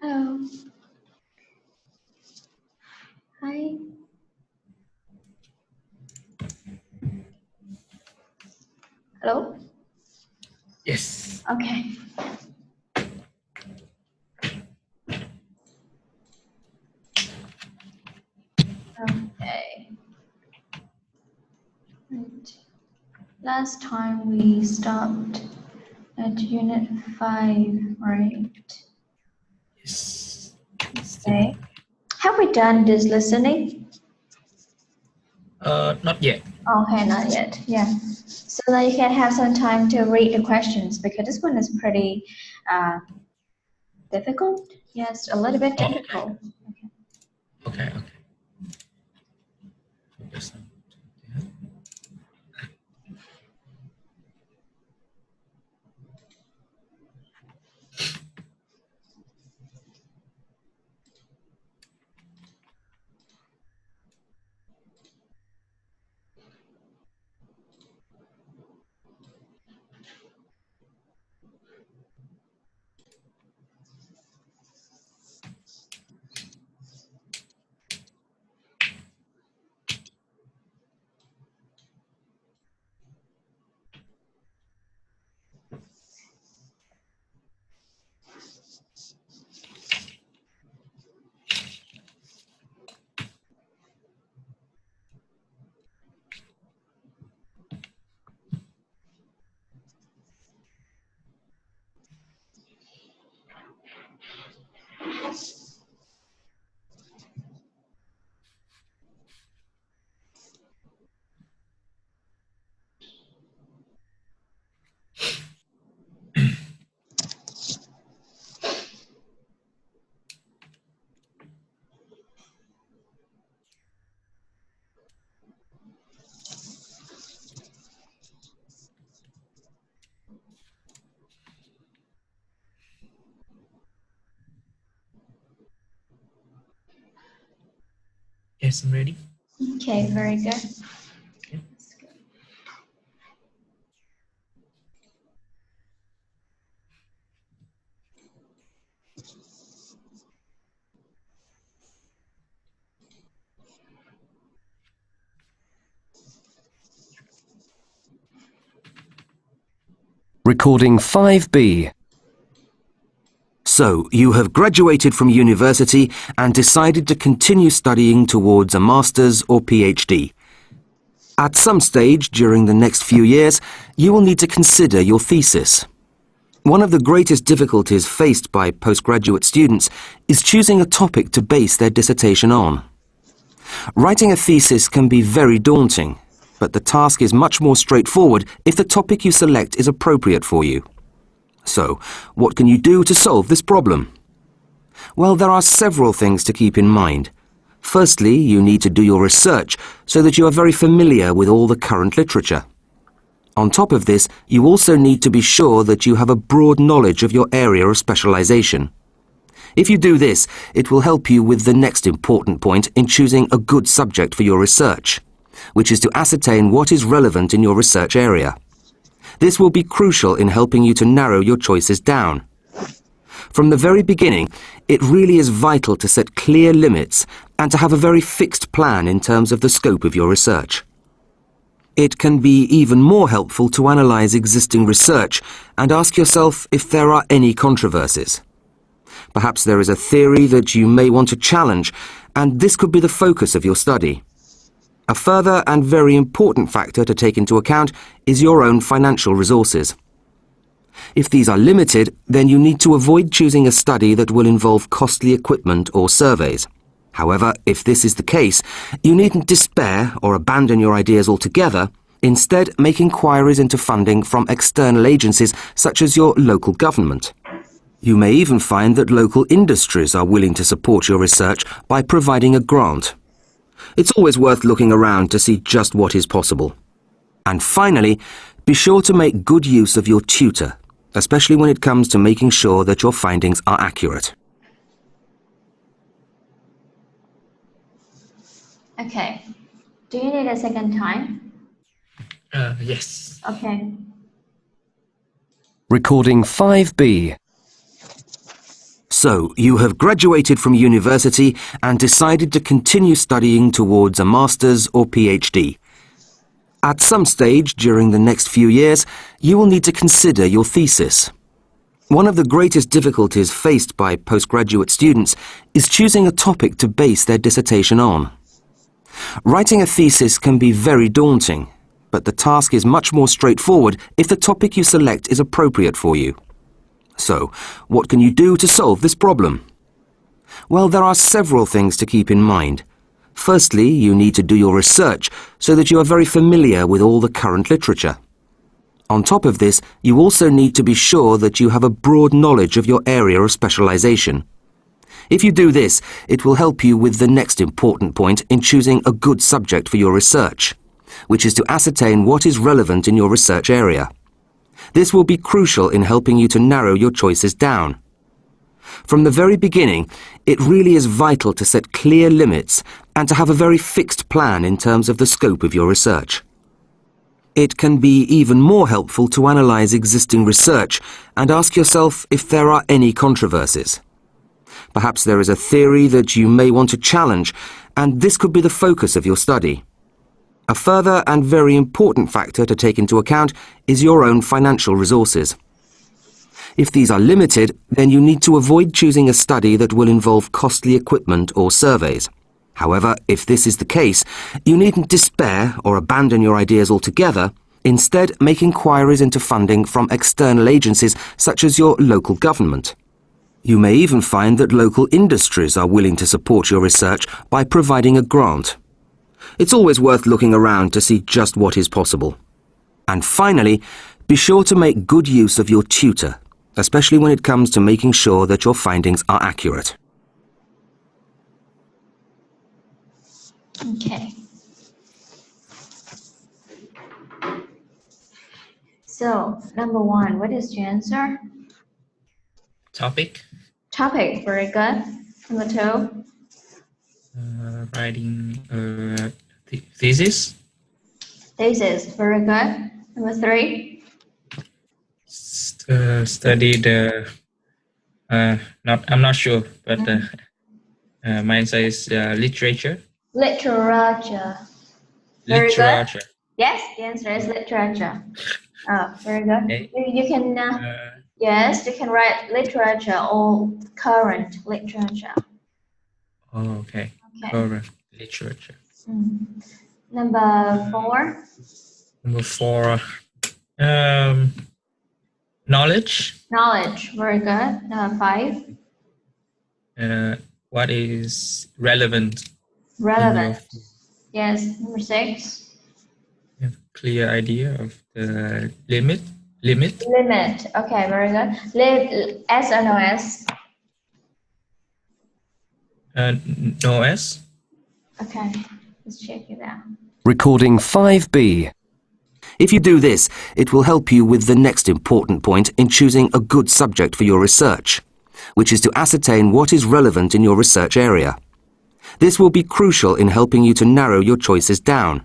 Hello. Hi. Hello? Yes. Okay. Okay. Right. Last time we stopped at Unit 5, right? Yes. Okay. Have we done this listening? Not yet. Okay, not yet. Yeah. So that you can have some time to read the questions because this one is pretty difficult. Yes, a little bit Oh, difficult. okay. Yes. Yes, I'm ready. Okay, very good. Yeah. Recording 5B. So, you have graduated from university and decided to continue studying towards a master's or PhD. At some stage during the next few years, you will need to consider your thesis. One of the greatest difficulties faced by postgraduate students is choosing a topic to base their dissertation on. Writing a thesis can be very daunting, but the task is much more straightforward if the topic you select is appropriate for you. So, what can you do to solve this problem? Well, there are several things to keep in mind. Firstly, you need to do your research so that you are very familiar with all the current literature. On top of this, you also need to be sure that you have a broad knowledge of your area of specialization. If you do this, it will help you with the next important point in choosing a good subject for your research, which is to ascertain what is relevant in your research area. This will be crucial in helping you to narrow your choices down. From the very beginning, it really is vital to set clear limits and to have a very fixed plan in terms of the scope of your research. It can be even more helpful to analyze existing research and ask yourself if there are any controversies. Perhaps there is a theory that you may want to challenge, and this could be the focus of your study. A further and very important factor to take into account is your own financial resources. If these are limited, then you need to avoid choosing a study that will involve costly equipment or surveys. However, if this is the case, you needn't despair or abandon your ideas altogether. Instead, make inquiries into funding from external agencies such as your local government. You may even find that local industries are willing to support your research by providing a grant. It's always worth looking around to see just what is possible. And finally, be sure to make good use of your tutor, especially when it comes to making sure that your findings are accurate. Okay. Do you need a second time? Yes. Okay. Recording 5B. So, you have graduated from university and decided to continue studying towards a master's or PhD. At some stage during the next few years, you will need to consider your thesis. One of the greatest difficulties faced by postgraduate students is choosing a topic to base their dissertation on. Writing a thesis can be very daunting, but the task is much more straightforward if the topic you select is appropriate for you. So, what can you do to solve this problem? Well, there are several things to keep in mind. Firstly, you need to do your research so that you are very familiar with all the current literature. On top of this, you also need to be sure that you have a broad knowledge of your area of specialization. If you do this, it will help you with the next important point in choosing a good subject for your research, which is to ascertain what is relevant in your research area. This will be crucial in helping you to narrow your choices down. From the very beginning, it really is vital to set clear limits and to have a very fixed plan in terms of the scope of your research. It can be even more helpful to analyze existing research and ask yourself if there are any controversies. Perhaps there is a theory that you may want to challenge, and this could be the focus of your study. A further and very important factor to take into account is your own financial resources. If these are limited, then you need to avoid choosing a study that will involve costly equipment or surveys. However, if this is the case, you needn't despair or abandon your ideas altogether. Instead, make inquiries into funding from external agencies such as your local government. You may even find that local industries are willing to support your research by providing a grant. It's always worth looking around to see just what is possible. And finally, be sure to make good use of your tutor, especially when it comes to making sure that your findings are accurate. Okay. So, number one, what is your answer? Topic. Topic, very good. Number two? Writing a thesis. Thesis, very good. Number three? Study the. I'm not sure, but my answer is literature. Literature. Very good. Literature. Yes, the answer is literature. Oh, very good. Okay. You can, yes, you can write literature or current literature. Oh, okay. Okay. Current literature. Number four? Number four. Knowledge. Knowledge, very good. Number five? What is relevant? Relevant. Yes. Number six? You have a clear idea of the limit. Limit. Okay, very good. S or no S? No S. Okay, let's check it out. Recording 5B. If you do this, it will help you with the next important point in choosing a good subject for your research, which is to ascertain what is relevant in your research area. This will be crucial in helping you to narrow your choices down.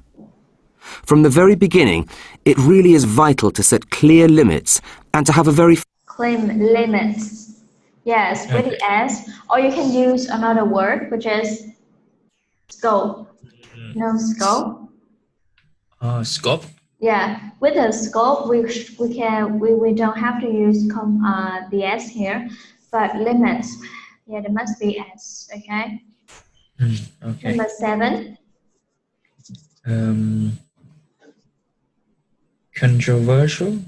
From the very beginning, it really is vital to set clear limits and to have a very Claim limits. Yes, with the S, or you can use another word, which is scope. No scope. Scope. Yeah, with the scope, we don't have to use the S here, but limits, yeah, there must be S. Okay. Okay. Number seven. Controversial.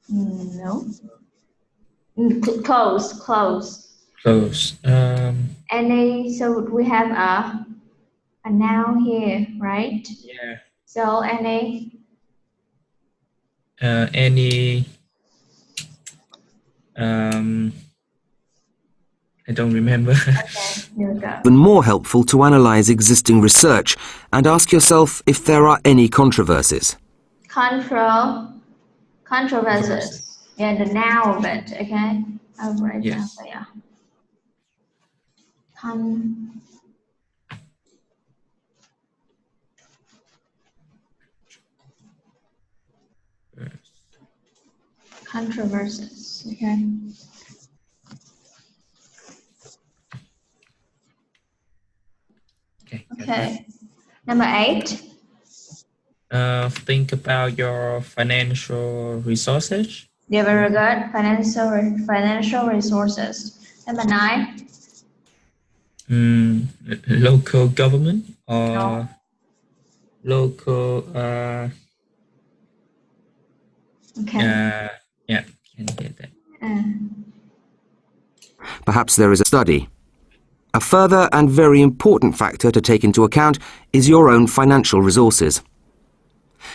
No. Close. Close. So we have a noun here, right? Yeah. So any. Any. I don't remember. Okay, here we go. even more helpful to analyze existing research and ask yourself if there are any controversies. Controversies. Yeah, the noun of it, okay? I'll write down Yes. for you. Controversies, okay? Okay. Number 8. Think about your financial resources. Yeah, very good. Financial resources. Number 9. Local government or No. local Okay. yeah, can get that. Perhaps there is a study. A further and very important factor to take into account is your own financial resources.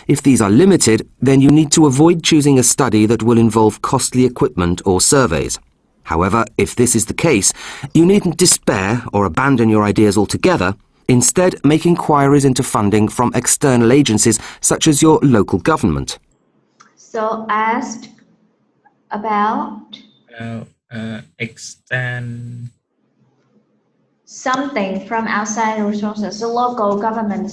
If these are limited, then you need to avoid choosing a study that will involve costly equipment or surveys. However, if this is the case, you needn't despair or abandon your ideas altogether. Instead, make inquiries into funding from external agencies such as your local government. So asked about Extend something from outside resources. So local government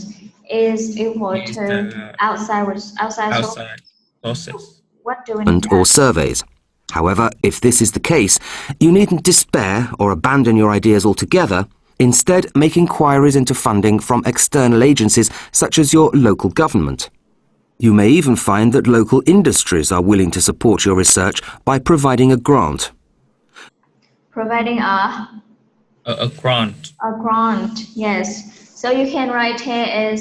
is equal is to outside outside sources. What do we need Or to surveys. However, if this is the case, you needn't despair or abandon your ideas altogether. Instead, make inquiries into funding from external agencies such as your local government. You may even find that local industries are willing to support your research by providing a grant. providing A grant. a grant? Yes. So you can write here is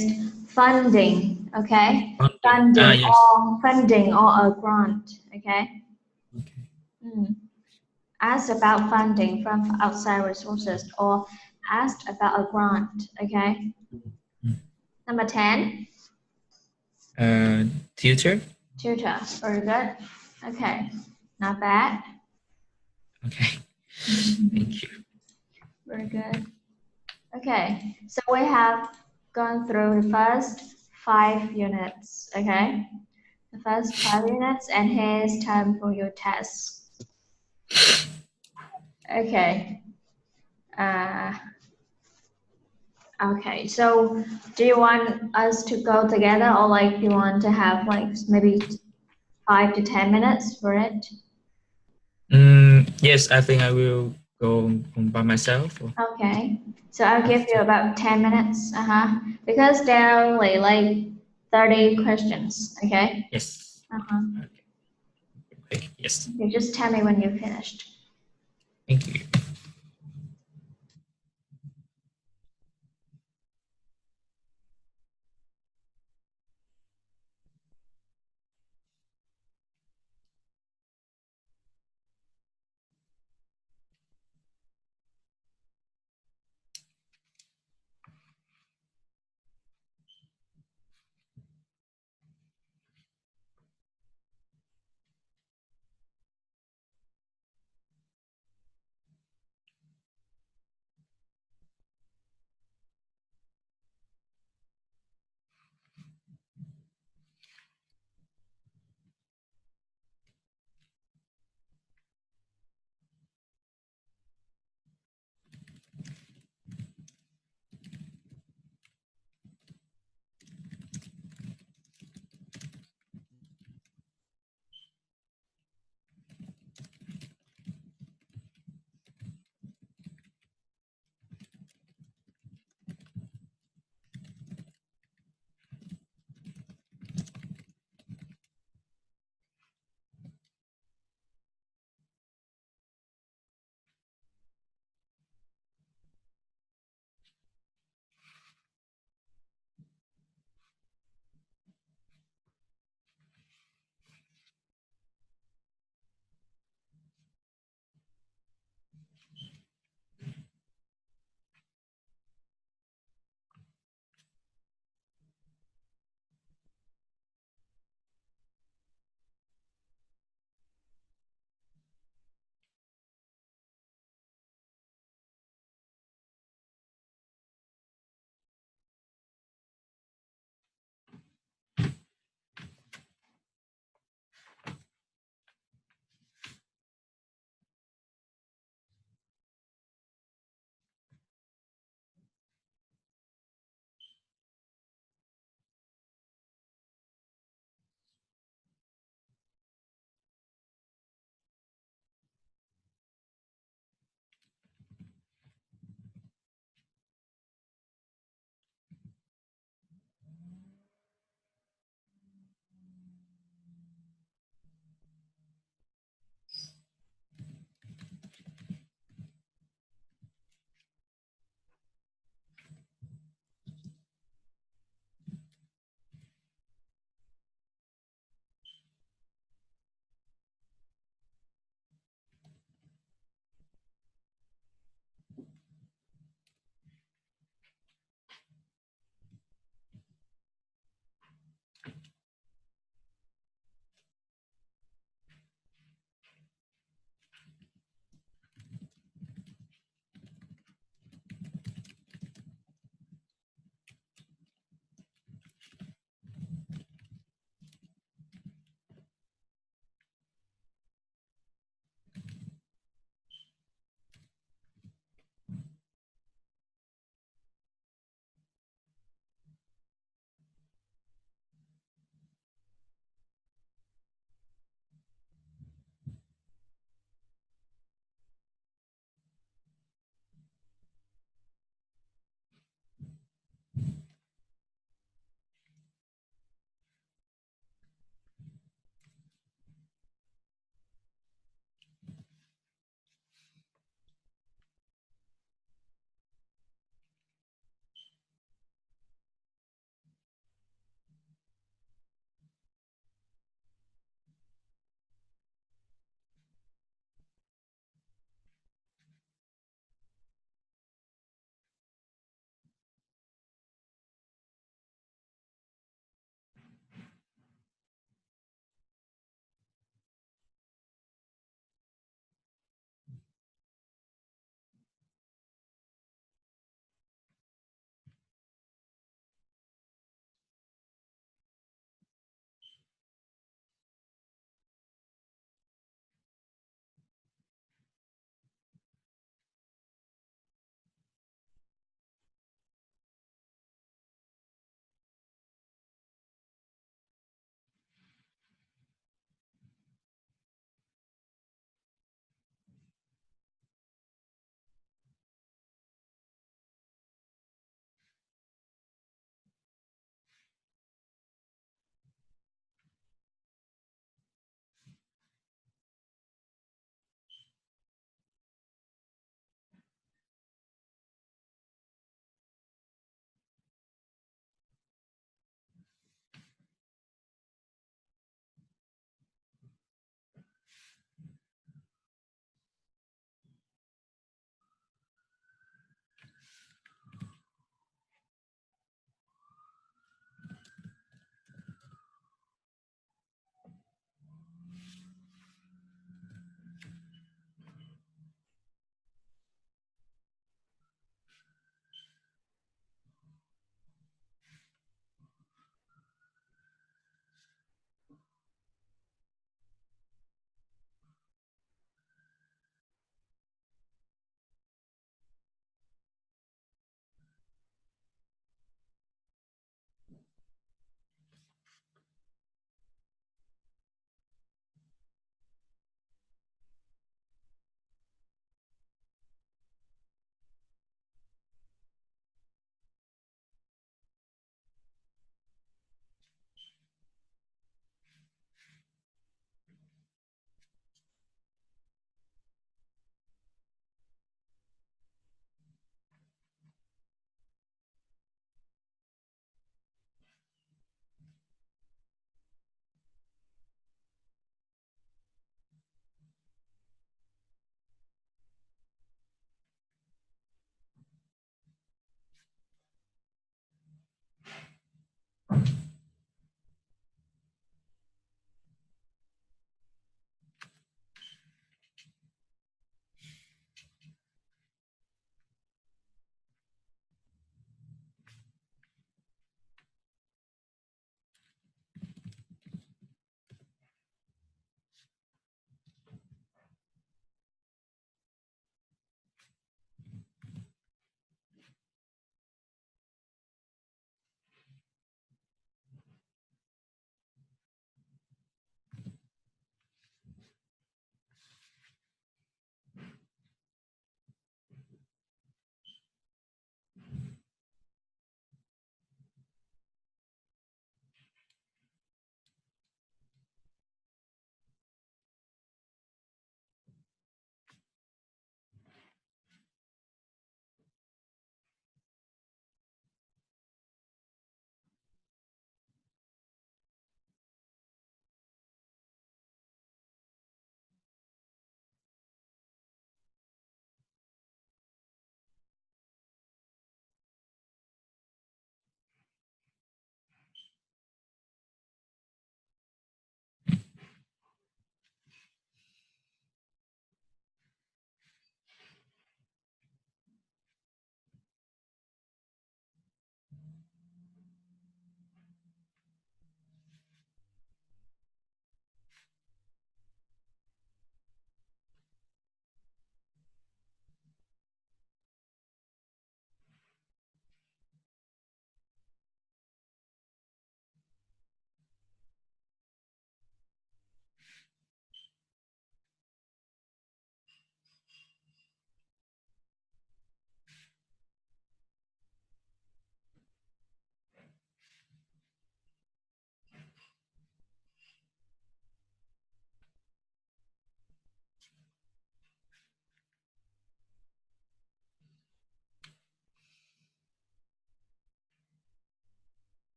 funding, okay? Funding. Yes. Funding or a grant, okay? Okay. Asked about funding from outside resources or asked about a grant, okay? Number 10. Tutor. Tutor, very good. Okay, not bad. Okay. Thank you. Very good. Okay, so we have gone through the first 5 units, okay? The first 5 units, and here's time for your tests. Okay. Okay, so do you want us to go together, or like you want to have like maybe 5 to 10 minutes for it? Yes, I think I will go by myself. Okay, so I'll give you about 10 minutes, because there are only like 30 questions, okay? Yes. Okay. Yes. You just tell me when you're finished. Thank you.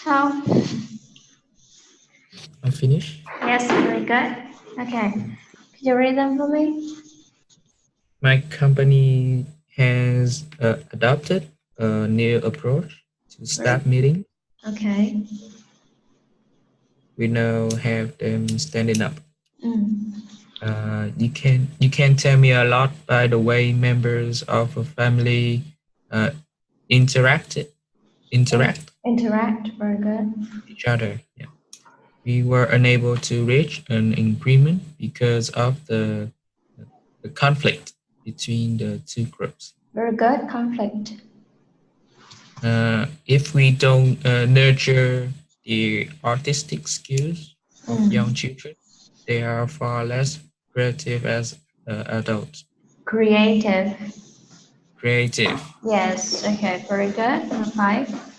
How? I finished. Yes, very good. Okay. Could you read them for me? My company has adopted a new approach to staff meeting. Okay. We now have them standing up. Mm. You can tell me a lot by the way members of a family uh, interact Interact, very good. with each other. Yeah. We were unable to reach an agreement because of the conflict between the two groups. Very good. Conflict. If we don't nurture the artistic skills of young children, they are far less creative as adults. Creative. Creative. Yes. Okay. Very good. Number 5.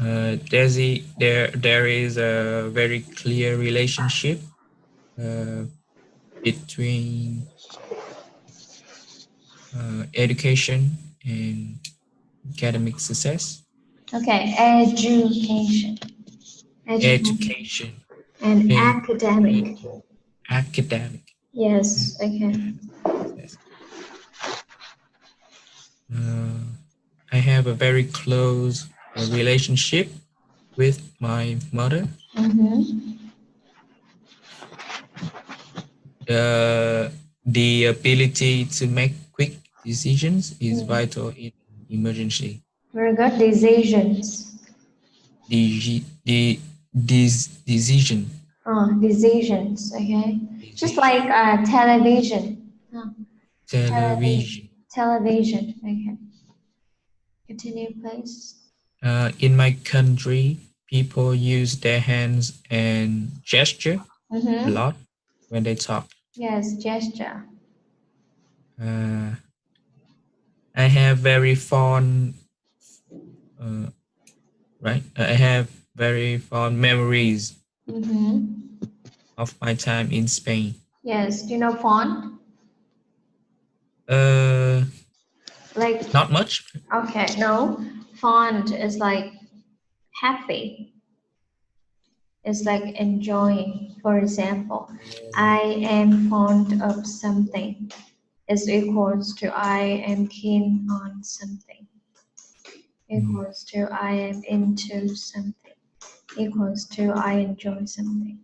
There is a very clear relationship uh, between education and academic success. Okay. Education. Education. Education And and academic. academic. Yes. Okay. Yes. I have a very close relationship with my mother. The ability to make quick decisions is vital in emergency. Very good. Decisions. The decision. Decisions. Okay. Just Decision. like television. Television. Television. Okay. Continue, please. In my country, people use their hands and gesture a lot when they talk. Yes, gesture. I have very fond, I have very fond memories of my time in Spain. Yes. Do you know font? Like. Not much. Okay. No. Font is like happy. It's like enjoying. For example, I am fond of something is equals to I am keen on something. Equals to I am into something. Equals to I enjoy something.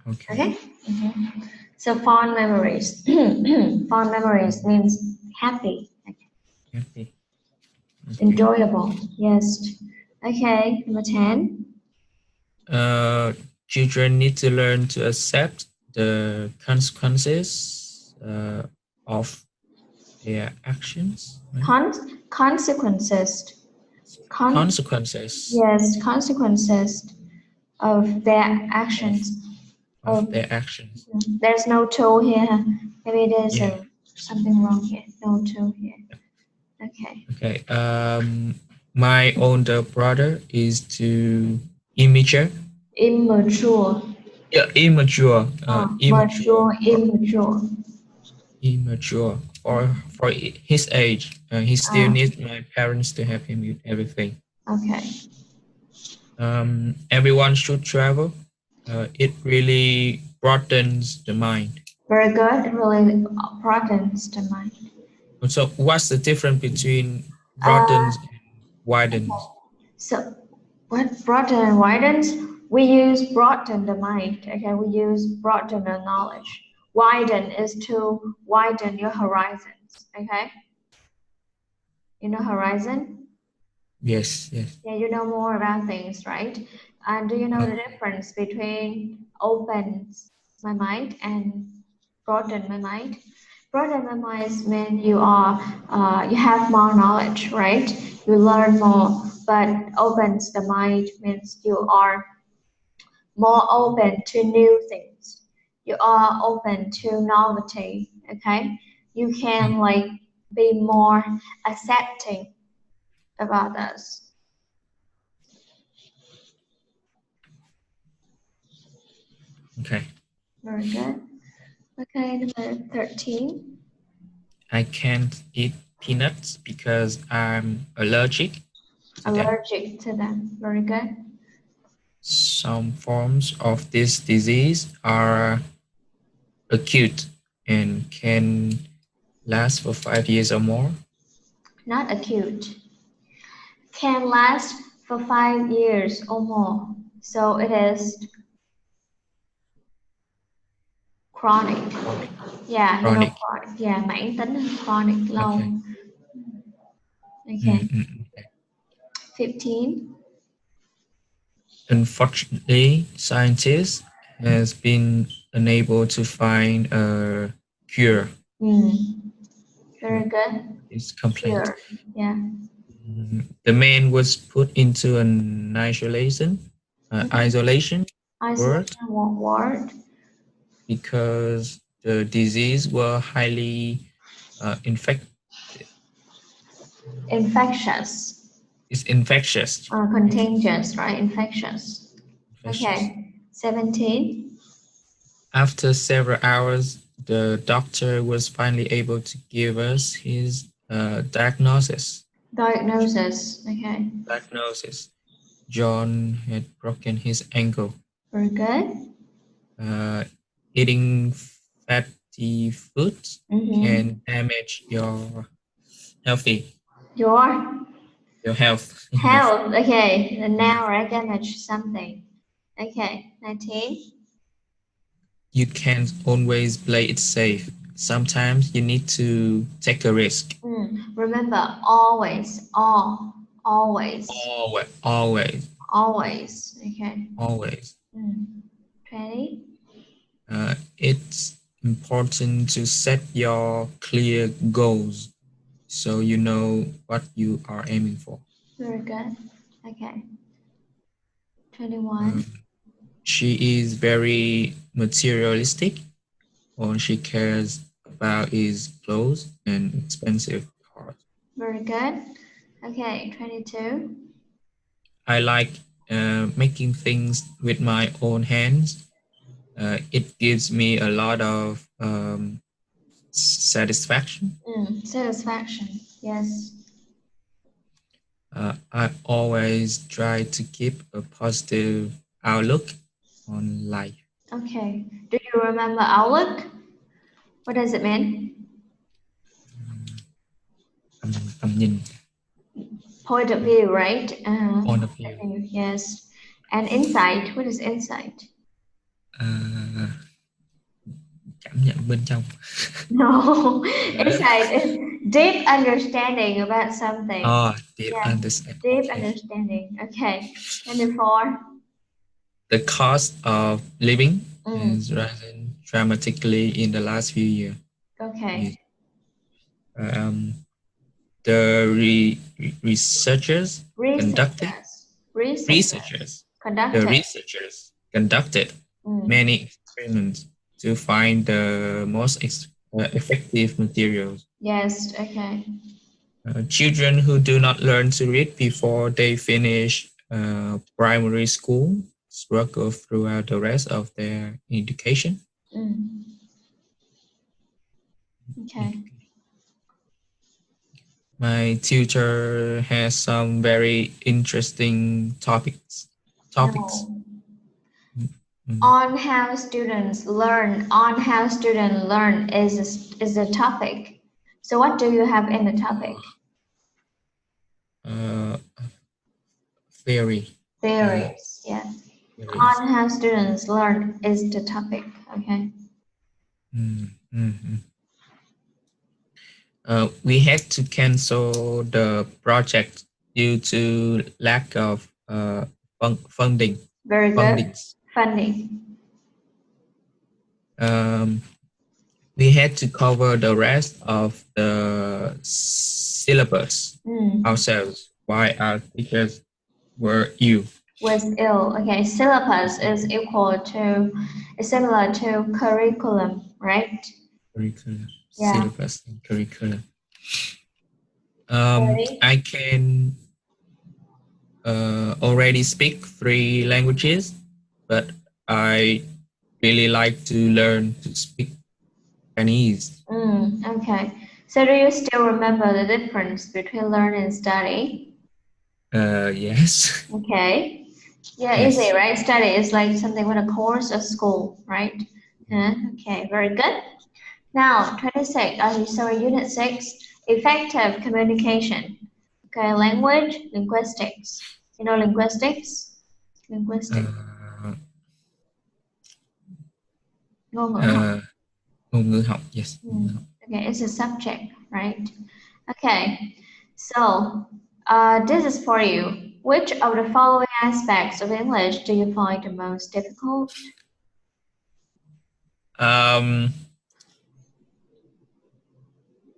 Okay? So fond memories. Fond memories means happy. Happy. Okay. Enjoyable. Yes. Okay, number 10. Children need to learn to accept the consequences of their actions. Right? Consequences. Consequences Yes, consequences of their actions. of their actions. There's no toe here. Maybe there's Yeah. something wrong here. No toe here. Okay. Okay. My older brother is too immature. Immature. Yeah, immature. Mature, immature. Immature for his age. He still needs my parents to help him with everything. Okay. Everyone should travel. It really broadens the mind. Very good. It really broadens the mind. So, what's the difference between broadens and widens? So, what broaden and widens? We use broaden the mind. Okay, we use broaden the knowledge. Widen is to widen your horizons. Okay. You know horizon? Yes, yes. Yeah, you know more about things, right? And do you know the difference between opens my mind and broaden my mind? Broaden my mind is when you have more knowledge, right? You learn more. But opens the mind means you are more open to new things. You are open to novelty. Okay, you can like be more accepting about us. Okay. Very good. Okay, number 13. I can't eat peanuts because I'm allergic to them. Allergic to them. Very good. Some forms of this disease are acute and can last for 5 years or more. Not acute. Can last for 5 years or more. So it is chronic. Yeah, you know chronic. Yeah, mãn tính, chronic, lâu. Okay. Okay. 15. Unfortunately, scientists has been unable to find a cure. Very good. This complaint. Cure. Yeah. The man was put into an isolation ward because the disease were highly infectious. It's infectious. Contagious, right? Infectious. Okay. 17. After several hours, the doctor was finally able to give us his diagnosis. Okay. Diagnosis. John had broken his ankle. Very good. Eating fatty foods can damage your healthy Your your health. health. Okay. And now I damage something. Okay. 19. You can't always play it safe. Sometimes you need to take a risk. Remember, always, always, Always. always. Okay. Always. 20. It's important to set your clear goals so you know what you are aiming for. Very good. Okay. 21. She is very materialistic. All she cares about is clothes and expensive cars. Very good. Okay. 22. I like making things with my own hands. It gives me a lot of satisfaction. Satisfaction. Yes. I always try to keep a positive outlook on life. Okay. Do you remember outlook? What does it mean? Tầm nhìn. Point of view, right? Point of view. Yes. And insight. What is insight? Cảm nhận bên trong. No. Insight is deep understanding about something. Deep understanding. Deep understanding. Okay. 24. The cost of living has risen dramatically in the last few years. Okay. The researchers conducted many experiments to find the most effective materials. Yes, okay. Children who do not learn to read before they finish primary school struggle throughout the rest of their education. Okay. My tutor has some very interesting topics. No. On how students learn. On how students learn is the topic. So what do you have in the topic? Theory. Theories, yeah. Theories. On how students learn is the topic, okay? We had to cancel the project due to lack of funding. Very good. Funding. We had to cover the rest of the syllabus ourselves while our teachers were ill. Was ill. Okay, syllabus is similar to curriculum, right? Curriculum. Yeah. Syllabus and curriculum. I can already speak 3 languages, but I really like to learn to speak Chinese. Okay. So do you still remember the difference between learn and study? Yes. Okay. Yeah, yes. Easy, right? Study is like something with a course or school, right? Okay, very good. Now, 26, unit 6, effective communication. Okay, language, linguistics. You know linguistics? Linguistics. Ngôn ngữ học. Ngôn ngữ học, yes. Okay, it's a subject, right? Okay, so this is for you. Which of the following aspects of English do you find the most difficult?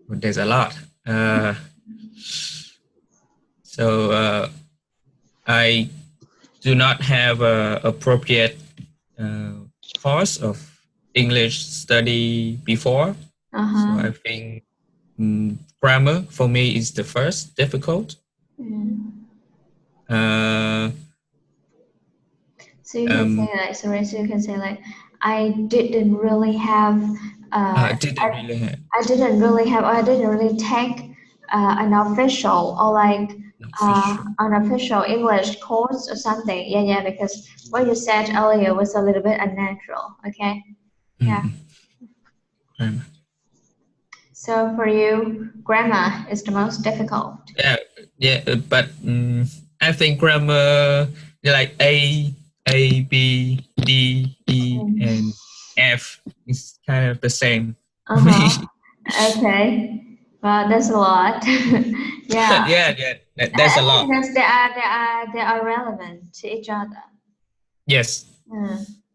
There's a lot. I do not have a appropriate course of English study before. So I think grammar for me is the first difficult. So you can say like, so you can say like, I didn't really have. I didn't really take an official or like an official English course or something. Yeah, because what you said earlier was a little bit unnatural. Okay. Yeah. grammar. So for you, grammar is the most difficult. But I think grammar like A, B, D, E, and F is kind of the same for me. Okay. Well, that's a lot. Yeah. That's a lot. Because they are relevant to each other. Yes.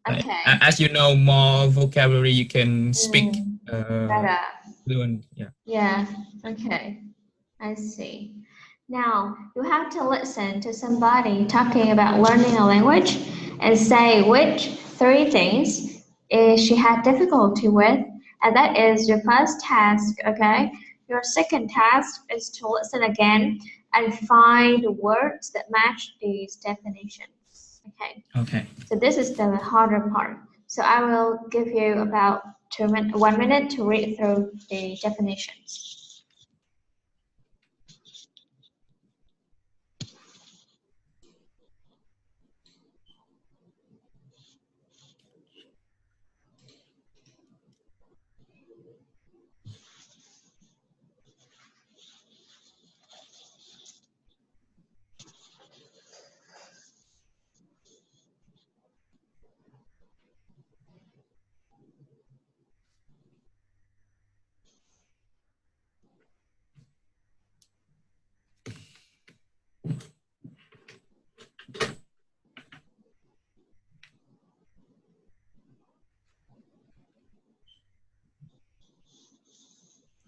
Okay. As you know, more vocabulary you can speak better. fluent. Yeah. Yeah. Okay. I see. Now you have to listen to somebody talking about learning a language and say which 3 things she had difficulty with, and that is your first task. Okay. Your second task is to listen again and find words that match these definitions. Okay. Okay. So this is the harder part. So I will give you about 1 minute to read through the definitions.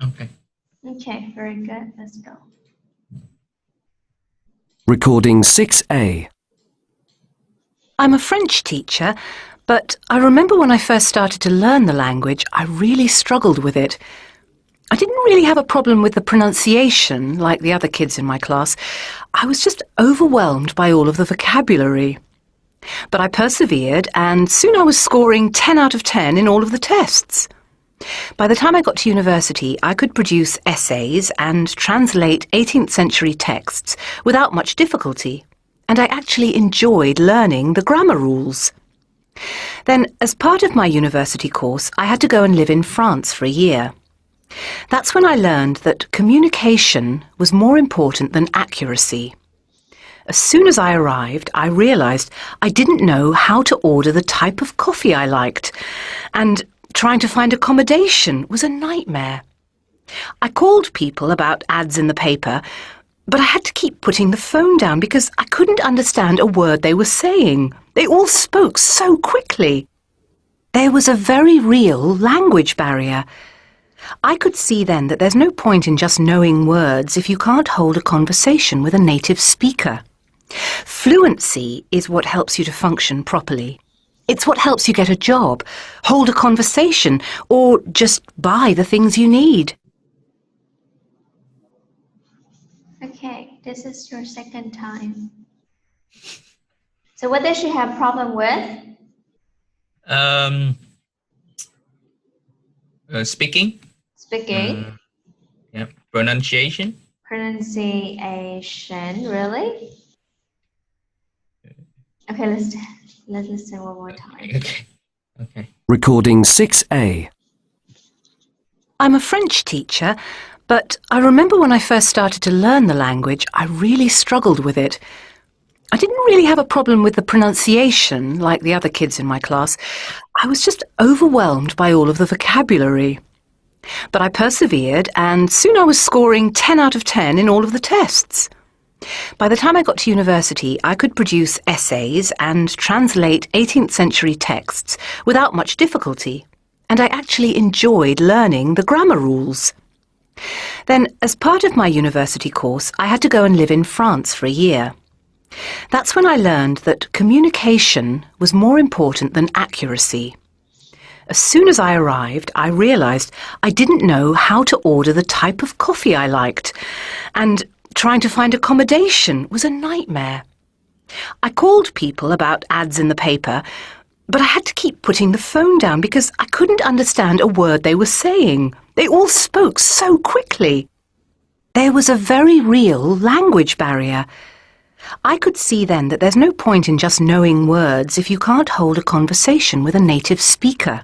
Okay. Okay, very good. Let's go. Recording 6A. I'm a French teacher, but I remember when I first started to learn the language, I really struggled with it. I didn't really have a problem with the pronunciation, like the other kids in my class. I was just overwhelmed by all of the vocabulary. But I persevered, and soon I was scoring 10 out of 10 in all of the tests. By the time I got to university, I could produce essays and translate 18th century texts without much difficulty, and I actually enjoyed learning the grammar rules. Then, as part of my university course, I had to go and live in France for a year. That's when I learned that communication was more important than accuracy. As soon as I arrived, I realised I didn't know how to order the type of coffee I liked, and trying to find accommodation was a nightmare. I called people about ads in the paper, but I had to keep putting the phone down because I couldn't understand a word they were saying. They all spoke so quickly. There was a very real language barrier. I could see then that there's no point in just knowing words if you can't hold a conversation with a native speaker. Fluency is what helps you to function properly. It's what helps you get a job, hold a conversation, or just buy the things you need. Okay, this is your second time. So what does she have problem with? Speaking. Speaking. Yeah. Pronunciation. Pronunciation, really? Okay, let's listen one more time. Okay. Recording 6A. I'm a French teacher, but I remember when I first started to learn the language, I really struggled with it. I didn't really have a problem with the pronunciation, like the other kids in my class. I was just overwhelmed by all of the vocabulary. But I persevered, and soon I was scoring 10 out of 10 in all of the tests. By the time I got to university, I could produce essays and translate 18th century texts without much difficulty, and I actually enjoyed learning the grammar rules. Then, as part of my university course, I had to go and live in France for a year. That's when I learned that communication was more important than accuracy. As soon as I arrived, I realised I didn't know how to order the type of coffee I liked, and trying to find accommodation was a nightmare. I called people about ads in the paper, but I had to keep putting the phone down because I couldn't understand a word they were saying. They all spoke so quickly. There was a very real language barrier. I could see then that there's no point in just knowing words if you can't hold a conversation with a native speaker.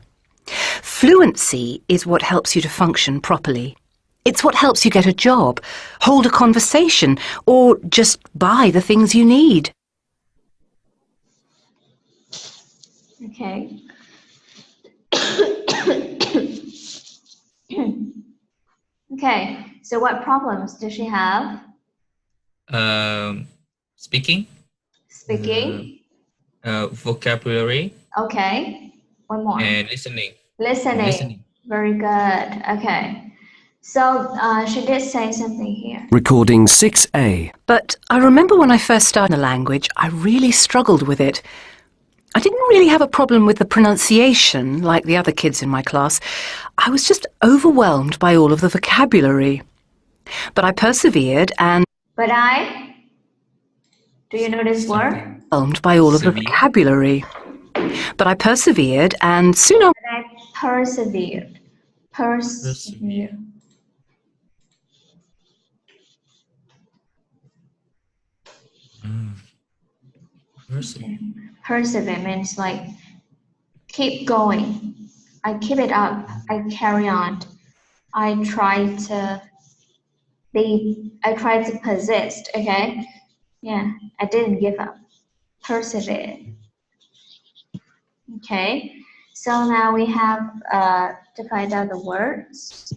Fluency is what helps you to function properly. It's what helps you get a job, hold a conversation, or just buy the things you need. Okay. Okay, so what problems does she have? Speaking. Speaking. Vocabulary. Okay. One more. And listening. Listening. Very good. Okay. So she did say something here. Recording 6A. But I remember when I first started the language, I really struggled with it. I didn't really have a problem with the pronunciation, like the other kids in my class. I was just overwhelmed by all of the vocabulary. But I persevered and... Do you know this word? Overwhelmed by all of the vocabulary. But I persevered and soon on... I persevered. Persevere. Persevere means like keep going. I keep it up. I carry on. I try to persist. Okay. Yeah. I didn't give up. Persevere. Okay. So now we have to find out the words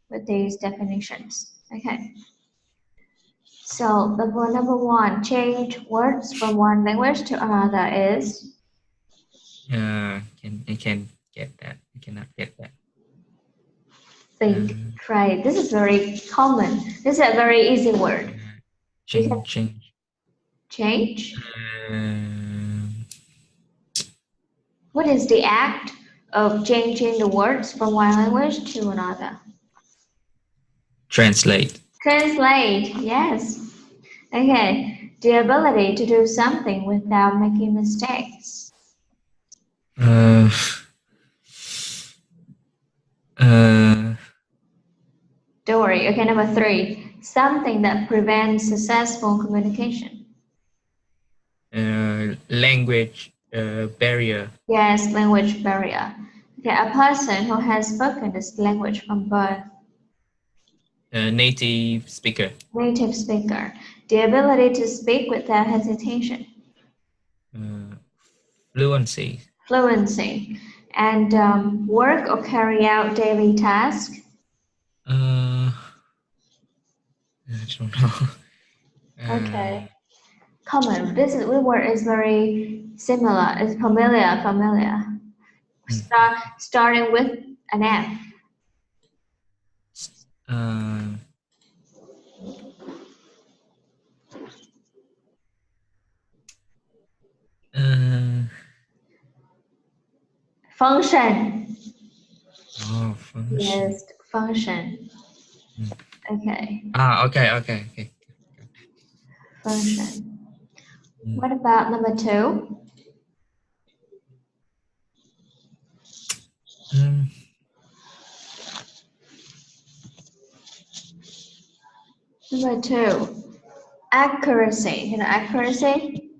with these definitions. Okay. So the number one, change words from one language to another is? I can get that. I cannot get that. Think, try. This is very common. This is a very easy word. Change. Change? What is the act of changing the words from one language to another? Translate. Translate, yes. Okay, the ability to do something without making mistakes. Don't worry. Okay, number three, something that prevents successful communication. Language barrier. Yes, language barrier. Okay, a person who has spoken this language from birth. Native speaker. Native speaker. The ability to speak without hesitation. Fluency. Fluency. And work or carry out daily tasks. I don't know. Okay. Common. This word is very similar. It's familiar. Starting with an F. Function. Oh, function. Yes, function. Okay. Okay. Function. What about number two? Number two, accuracy. You know accuracy?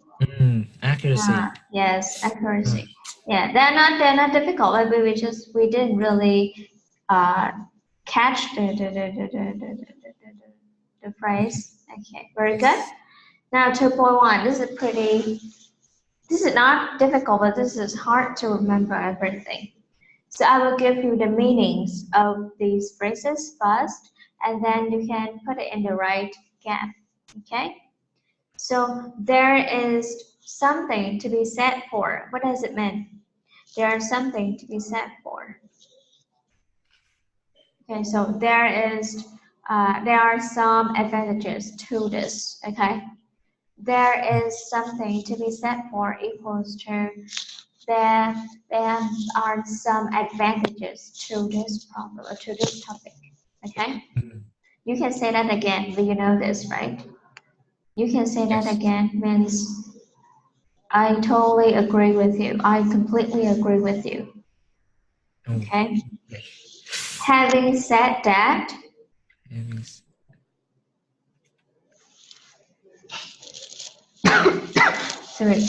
Accuracy. Yes, accuracy. Yeah, they're not difficult. Like we didn't really catch the phrase. Okay, very good. Now 2.1. This is not difficult, but this is hard to remember everything. So I will give you the meanings of these phrases first, and then you can put it in the right gap. Okay? So there is something to be said for. What does it mean? There is something to be said for. Okay, so there are some advantages to this. Okay, there is something to be said for equals to there are some advantages to this problem or to this topic. Okay, you can say that again, but you know this, right? You can say that again means I totally agree with you. I completely agree with you. Okay. Having said that, sorry.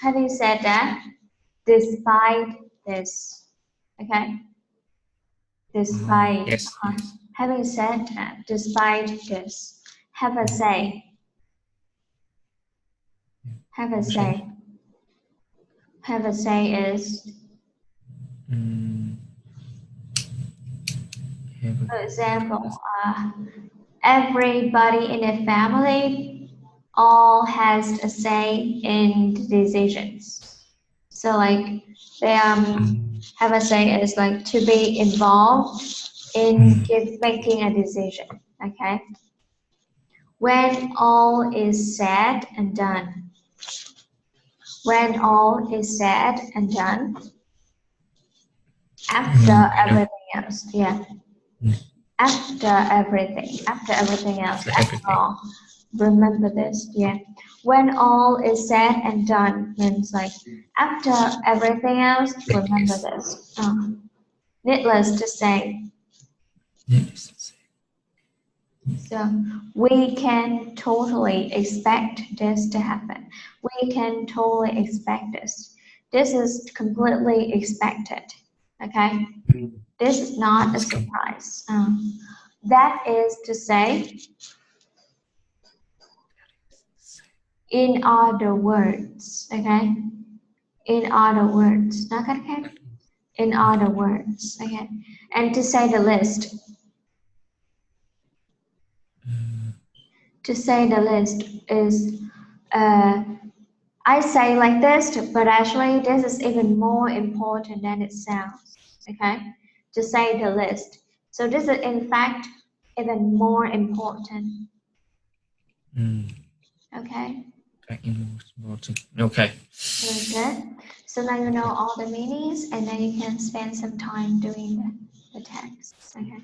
Having said that, despite this, Okay. Despite. Yes, yes. Having said that, despite this, have a say. Have a say. Have a say is. For example, everybody in the family all has a say in the decisions. So like they have a say is like to be involved in making a decision. Okay. When all is said and done. When all is said and done. After everything else. Yeah. After everything else, after all. Remember this, yeah. When all is said and done means like after everything else, remember this. Needless to say. So we can totally expect this to happen. We can totally expect this. This is completely expected. Okay? This is not a surprise. That is to say, in other words, okay? In other words, in other words, okay? And to say the least, is, I say like this, but actually this is even more important than it sounds, okay? To say the least. So this is in fact even more important. Okay? Okay. Very good. So now you know all the meanings, and then you can spend some time doing the text. Okay.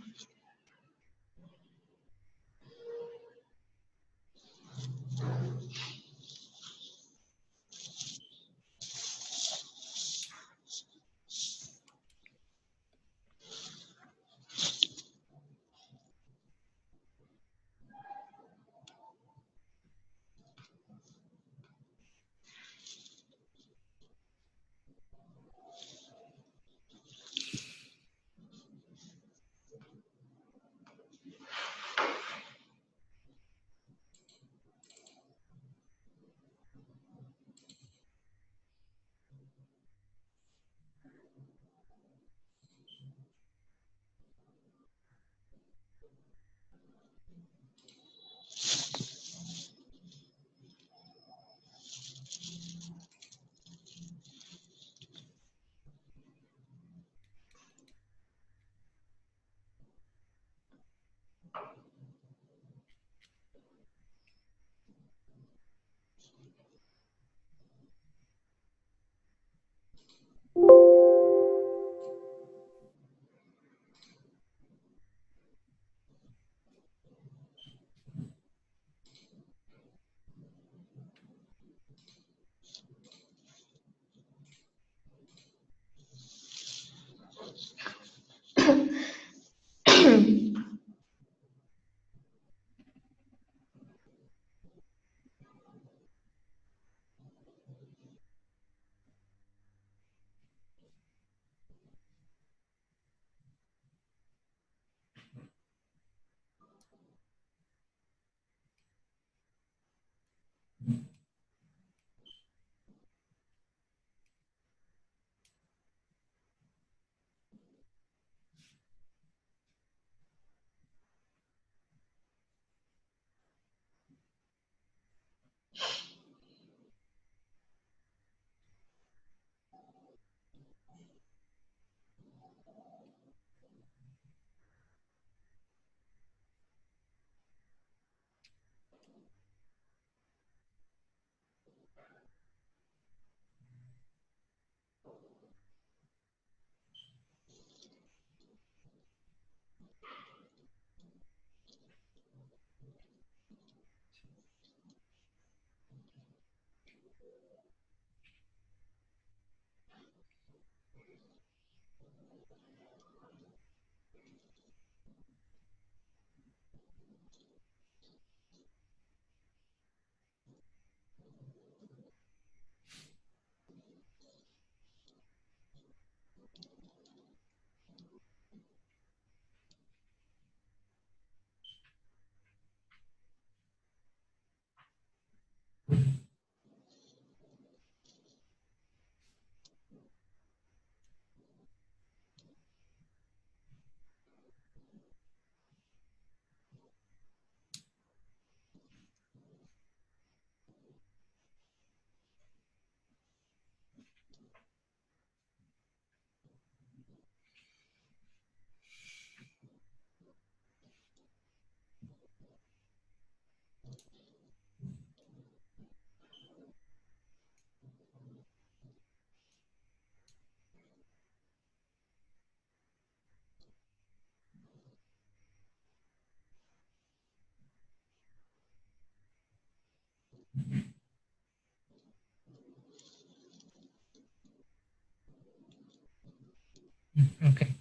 Okay.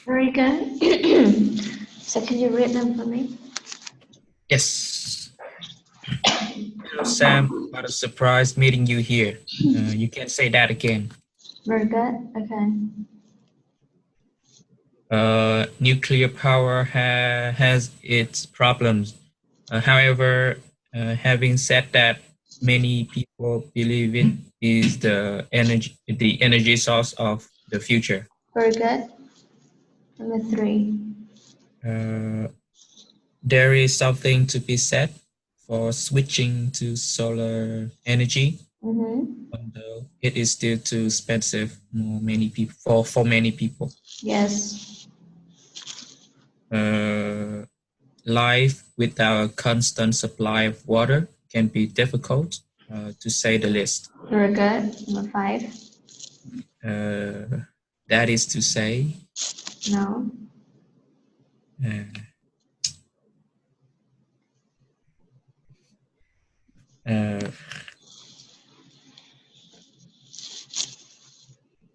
Very good. So can you read them for me? Yes. Hello, Sam. What a surprise meeting you here. You can say that again. Very good. Okay. Nuclear power has its problems. However, having said that, many people believe it is the energy source of the future. Very good. Number 3. There is something to be said for switching to solar energy, although it is still too expensive for many people. Yes. Life without a constant supply of water can be difficult, to say the least. Very good. Number 5. That is to say, No.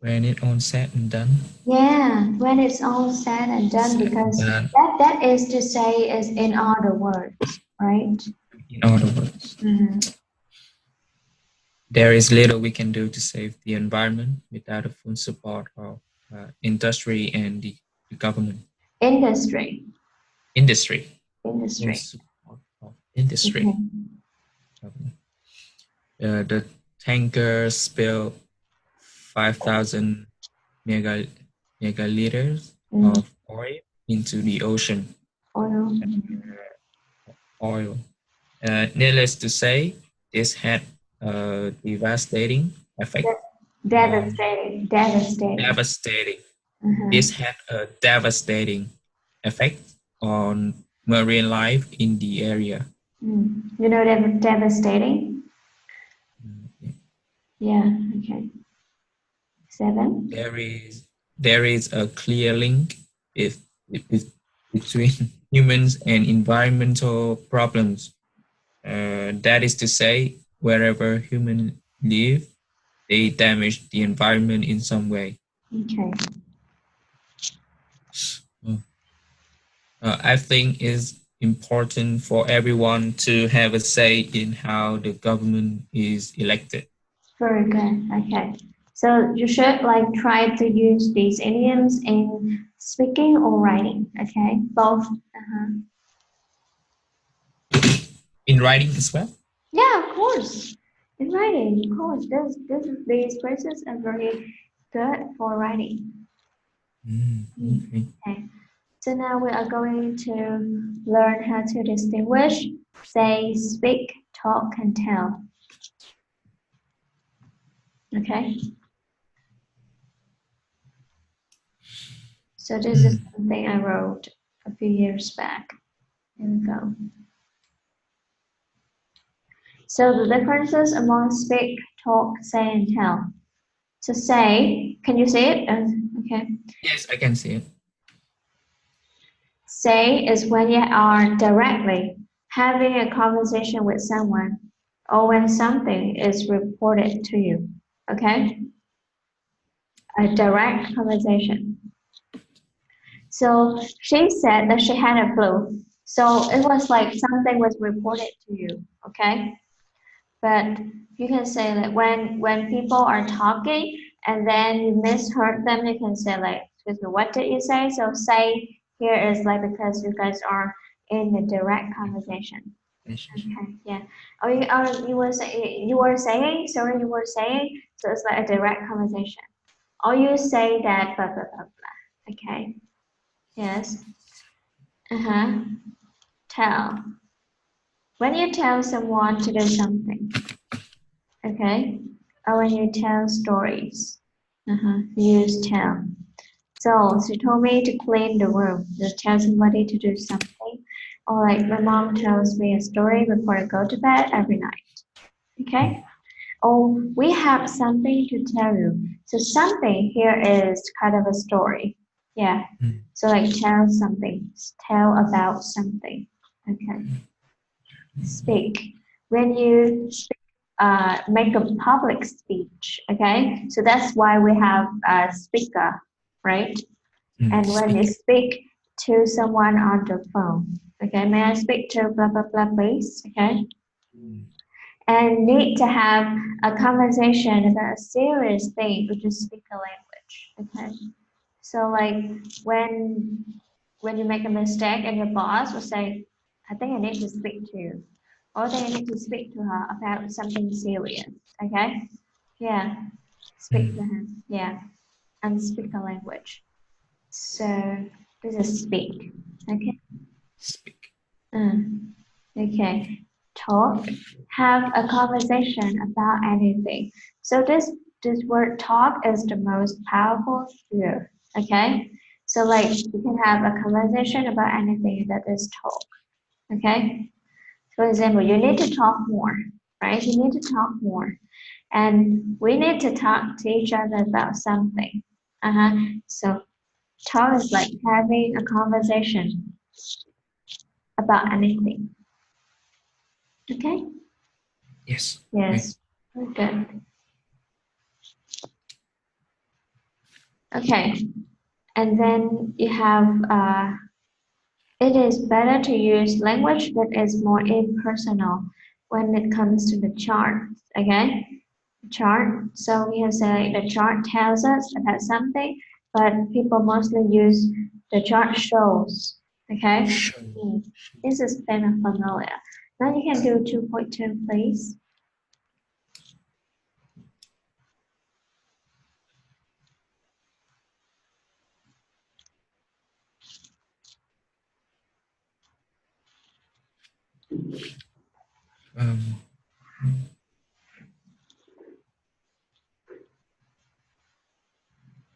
When it all said and done. Yeah, when it's all said and done, because that is to say is in other words, right? In other words. There is little we can do to save the environment without the full support of industry and the government. Industry. Full support of industry. The tanker spilled 5,000 megaliters of oil into the ocean. Oil. Needless to say, this had a devastating effect. Devastating. This had a devastating effect on marine life in the area. You know devastating? Yeah, okay. 7. There is a clear link between humans and environmental problems. That is to say, wherever humans live, they damage the environment in some way. Okay. I think it's important for everyone to have a say in how the government is elected. Very good. Okay. So you should try to use these idioms in speaking or writing. Okay, both. In writing as well? Yeah, of course. In writing, of course. These phrases are very good for writing. Okay. So now we are going to learn how to distinguish, say, speak, talk, and tell. Okay. So this is something I wrote a few years back. Here we go. So the differences among speak, talk, say, and tell. So say, can you see it? Okay. Yes, I can see it. Say is when you are directly having a conversation with someone or when something is reported to you. Okay? A direct conversation. So she said that she had a flu. So it was like something was reported to you. Okay? But you can say that when people are talking and then you misheard them, you can say like, excuse me, what did you say? So say here is like because you guys are in a direct conversation. Okay, yeah. You were saying, so it's like a direct conversation. Or you say that blah blah blah blah. Okay. Yes. Tell. When you tell someone to do something. Okay, or when you tell stories, use tell. So she told me to clean the room. Just tell somebody to do something. Or like my mom tells me a story before I go to bed every night. Okay? Oh, we have something to tell you. So something here is kind of a story. Yeah. So like tell something. Tell about something. Okay. Speak. when you make a public speech, okay? So that's why we have a speaker, right? And when you speak to someone on the phone, okay, may I speak to blah, blah, blah, please, okay? And need to have a conversation about a serious thing, which is speak a language, okay? So like when you make a mistake and your boss will say, I think I need to speak to you, or I need to speak to her about something serious, okay? Yeah, speak to him, yeah, and speak a language. So this is speak, okay? Speak. Okay. Talk, have a conversation about anything. So this word talk is the most powerful here, okay? So like you can have a conversation about anything that is talk, okay? For example, you need to talk more, right? You need to talk more. And we need to talk to each other about something. So talk is like having a conversation about anything. Okay? Yes. Yes. Very good. Okay. And then you have it is better to use language that is more impersonal when it comes to the chart. Okay? Chart. So we have said the chart tells us about something, but people mostly use the chart shows. Okay? This is kind of familiar. Now you can do 2.2, please.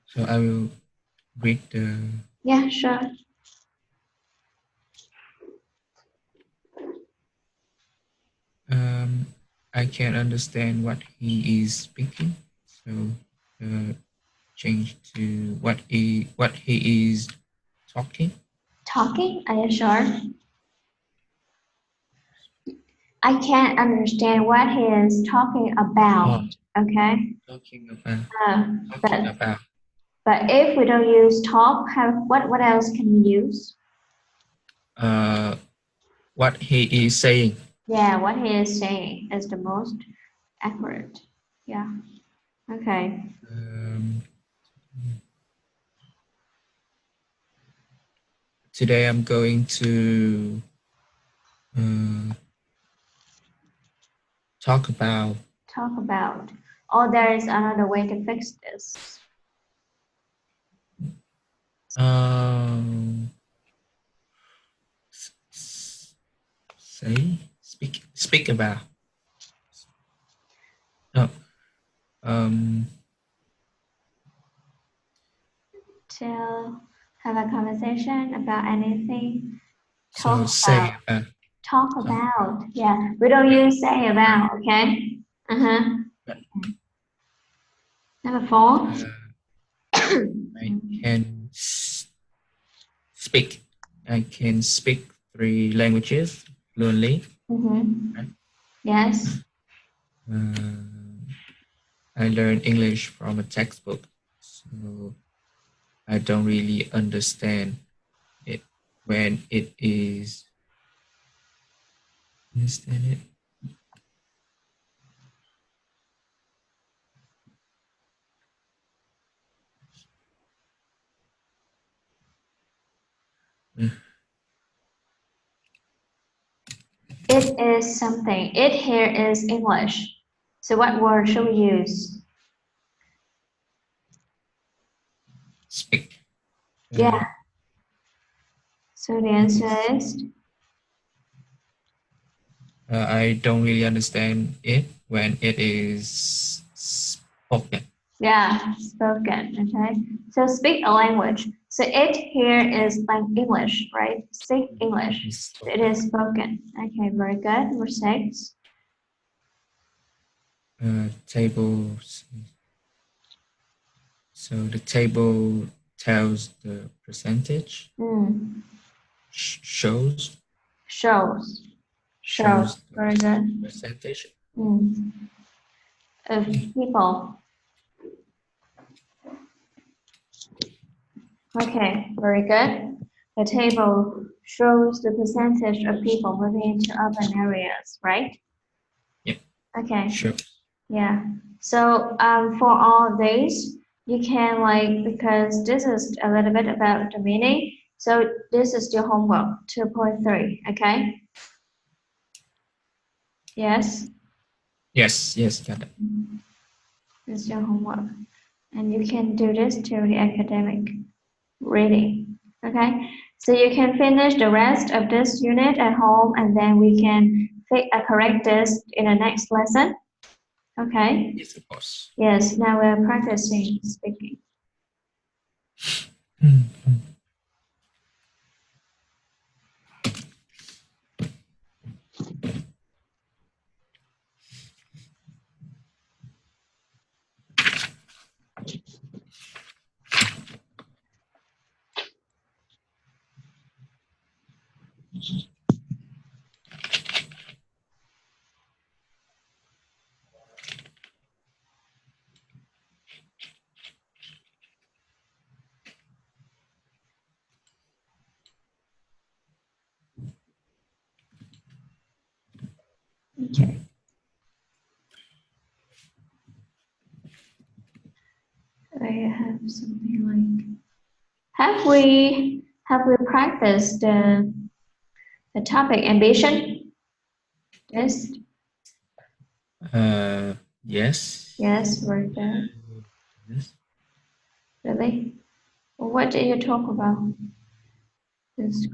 So I will read the. Yeah, sure. I can't understand what he is speaking. So change to what he is talking. Talking? Are you sure? I can't understand what he is talking about. Okay. Talking about. But if we don't use talk, what else can we use? What he is saying. Yeah, what he is saying is the most accurate. Yeah. Okay. Today I'm going to talk about. Talk about. Or there is another way to fix this. Speak about. No. Have a conversation about anything. So say about. Talk about. Yeah, we don't use say about, okay? Number 4. I can speak. I can speak 3 languages fluently. Right? Yes. I learned English from a textbook, so I don't really understand it when it is. Understand it. It is something. It here is English. So what word should we use? Speak. Yeah. So the answer is? I don't really understand it when it is spoken. Yeah, spoken, okay? So speak a language. So it here is like English, right? Speak English. So it is spoken. Okay, very good. Number 6. Tables. So the table tells the percentage. Shows. Shows. Shows. Very good. Percentage. Of people. Okay, very good. The table shows the percentage of people moving into urban areas, right? Yep. Okay. Sure. Yeah. So for all these, you can because this is a little bit about the meaning. So this is your homework, 2.3, okay? Yes? Yes, got it. This is your homework. And you can do this to the academic reading, okay? So you can finish the rest of this unit at home and then we can correct this in the next lesson, okay? Yes, of course. Yes, now we're practicing speaking. Okay. I have something like, have we practiced the topic ambition? Yes. Yes. Yes, very good. Yes. Really? What did you talk about? This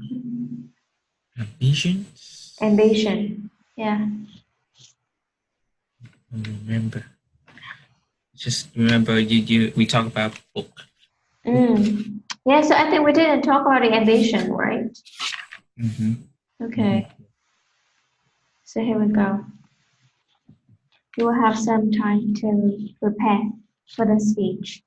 Ambitions. ambition. Yeah. I remember. Just remember we talked about book. Yeah, so I think we didn't talk about the ambition, right? Okay. So here we go. You will have some time to prepare for the speech.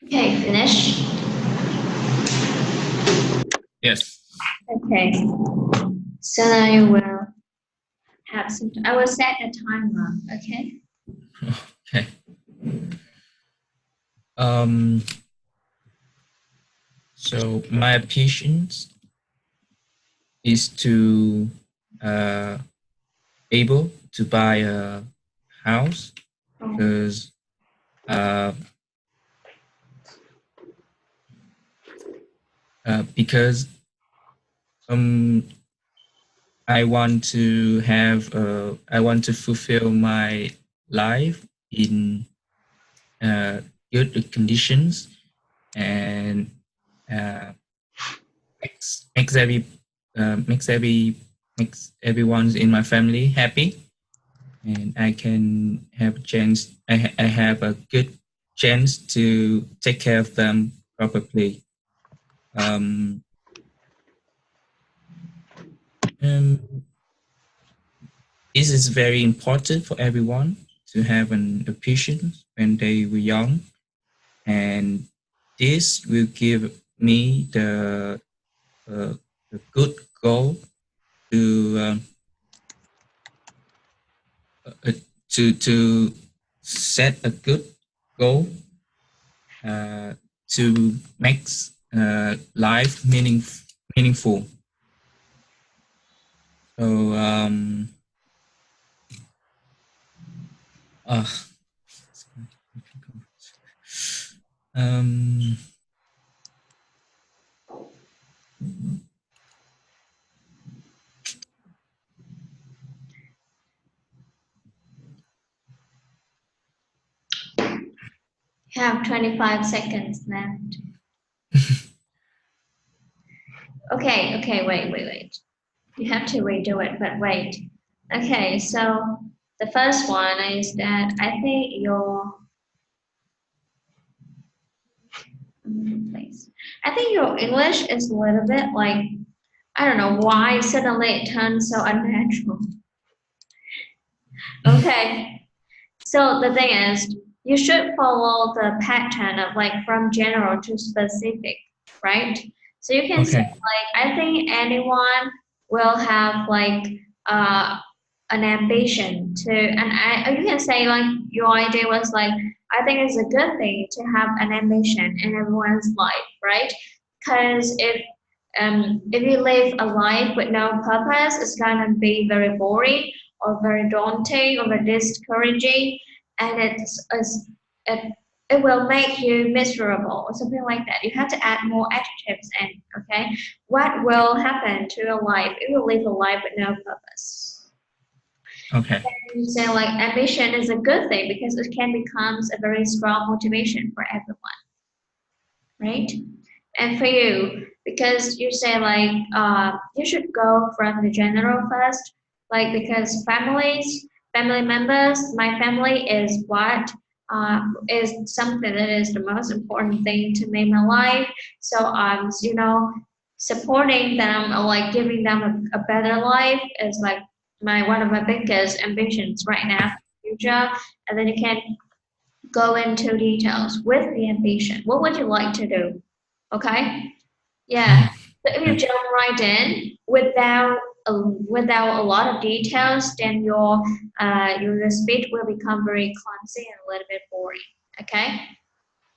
Okay, finish. Yes. Okay. So now you will have some. I will set a timer. Okay. Okay. So my patience is to able to buy a house because because I want to have I want to fulfill my life in good conditions and uh, makes everyone in my family happy, and I can have a chance. I have a good chance to take care of them properly. This is very important for everyone to have an ambition when they were young, and this will give me the good goal to to set a good goal to make life meaningful. So um, You have 25 seconds left. Okay, wait. You have to redo it, but wait. Okay, so the first one is that I think your place. I think your English is a little bit like, I don't know why suddenly it turns so unnatural. Okay, so the thing is, you should follow the pattern of like from general to specific, right? So you can say like, I think anyone will have like uh, an ambition to, and you can say like your idea was like, I think it's a good thing to have an ambition in everyone's life, right? Because if you live a life with no purpose, it's gonna be very boring or very daunting or very discouraging, and it it will make you miserable or something like that. You have to add more adjectives in. Okay, what will happen to your life if you live a life with no purpose? Okay. You say like ambition is a good thing because it can becomes a very strong motivation for everyone, right? And for you, because you say like you should go from the general first, like because family members, my family is what is something that is the most important thing to me in my life. So you know, supporting them or like giving them a better life is like my one of my biggest ambitions right now for the future. And then you can go into details with the ambition. What would you like to do? Okay. Yeah. So if you jump right in without a lot of details, then your speech will become very clumsy and a little bit boring. Okay.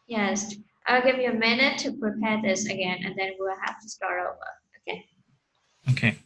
Yes. I'll give you a minute to prepare this again, and then we'll have to start over. Okay. Okay.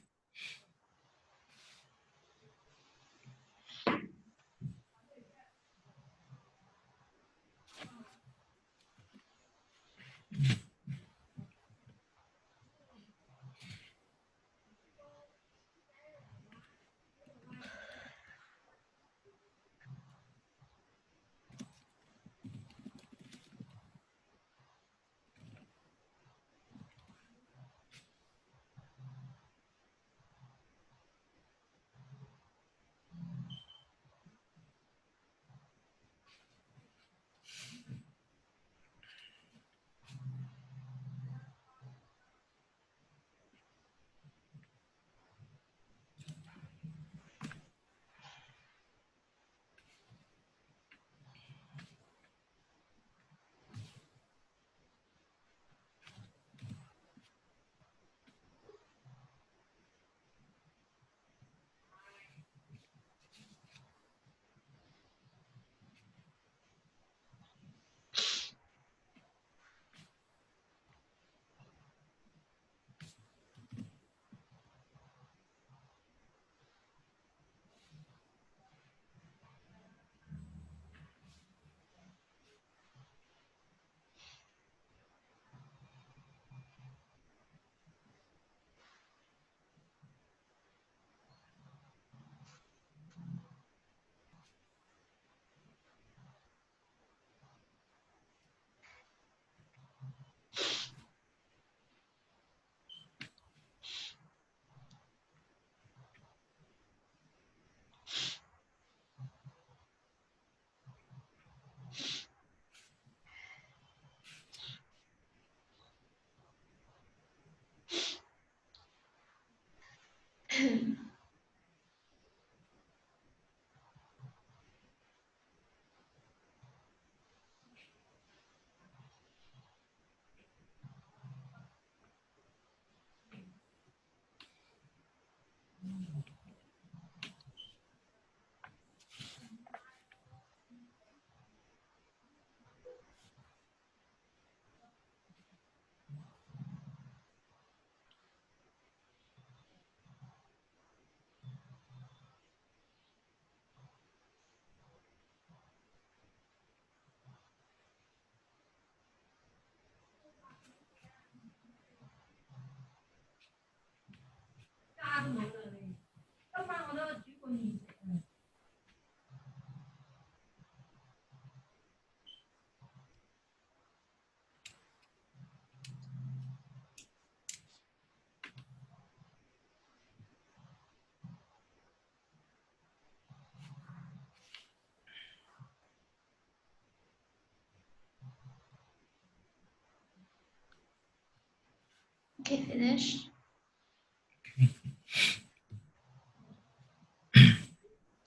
Okay, finish.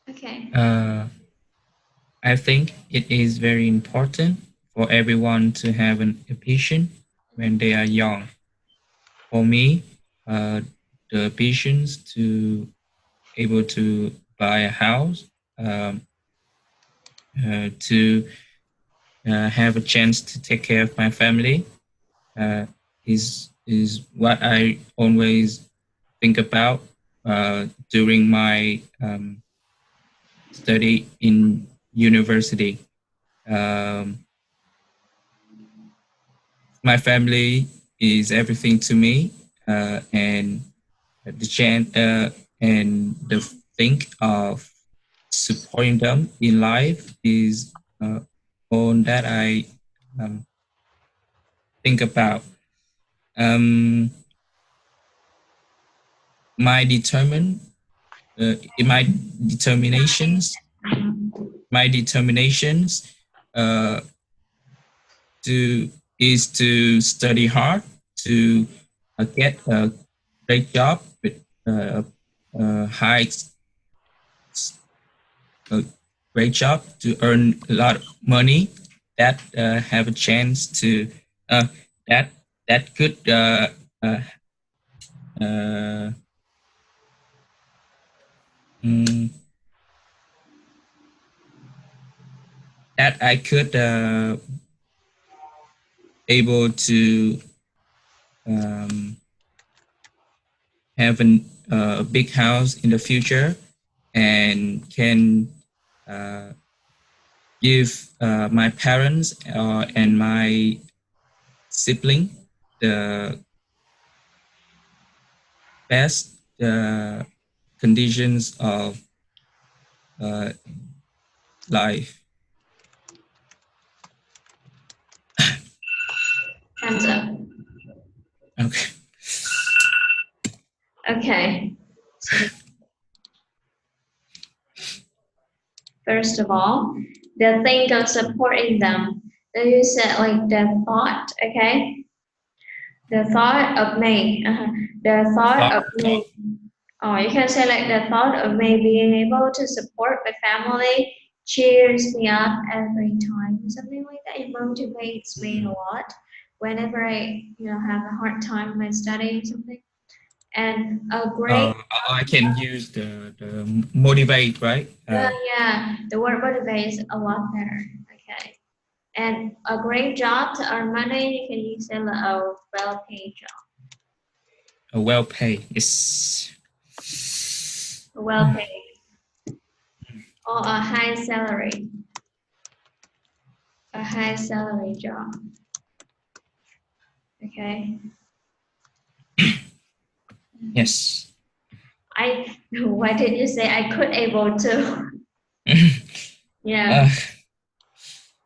Okay. I think it is very important for everyone to have an ambition when they are young. For me, the ambitions to able to buy a house, to have a chance to take care of my family, is what I always think about during my study in university. Um, my family is everything to me, and the chance and the think of supporting them in life is all that I um, think about. Um, my determine my determinations my determinations uh, to is to study hard to get a great job with high a great job to earn a lot of money that have a chance to uh, that that could uh, uh, mm, that I could able to um, have a big house in the future and can uh, give my parents and my sibling the best conditions of uh, life. Hands up. Okay. Okay. So first of all, the thing of supporting them. Then you said like the thought, okay? The thought of me. The thought of me. Oh, you can say like the thought of me being able to support my family cheers me up every time. Something like that. It motivates me a lot whenever I, have a hard time in my study or something. And a great I can use the motivate, right? yeah, the word motivate is a lot better. Okay. And a great job to earn money, you can use a well-paid job. A well paid is Well-paid or a high salary. A high salary job. Okay. yes. Why did you say I could able to? Yeah.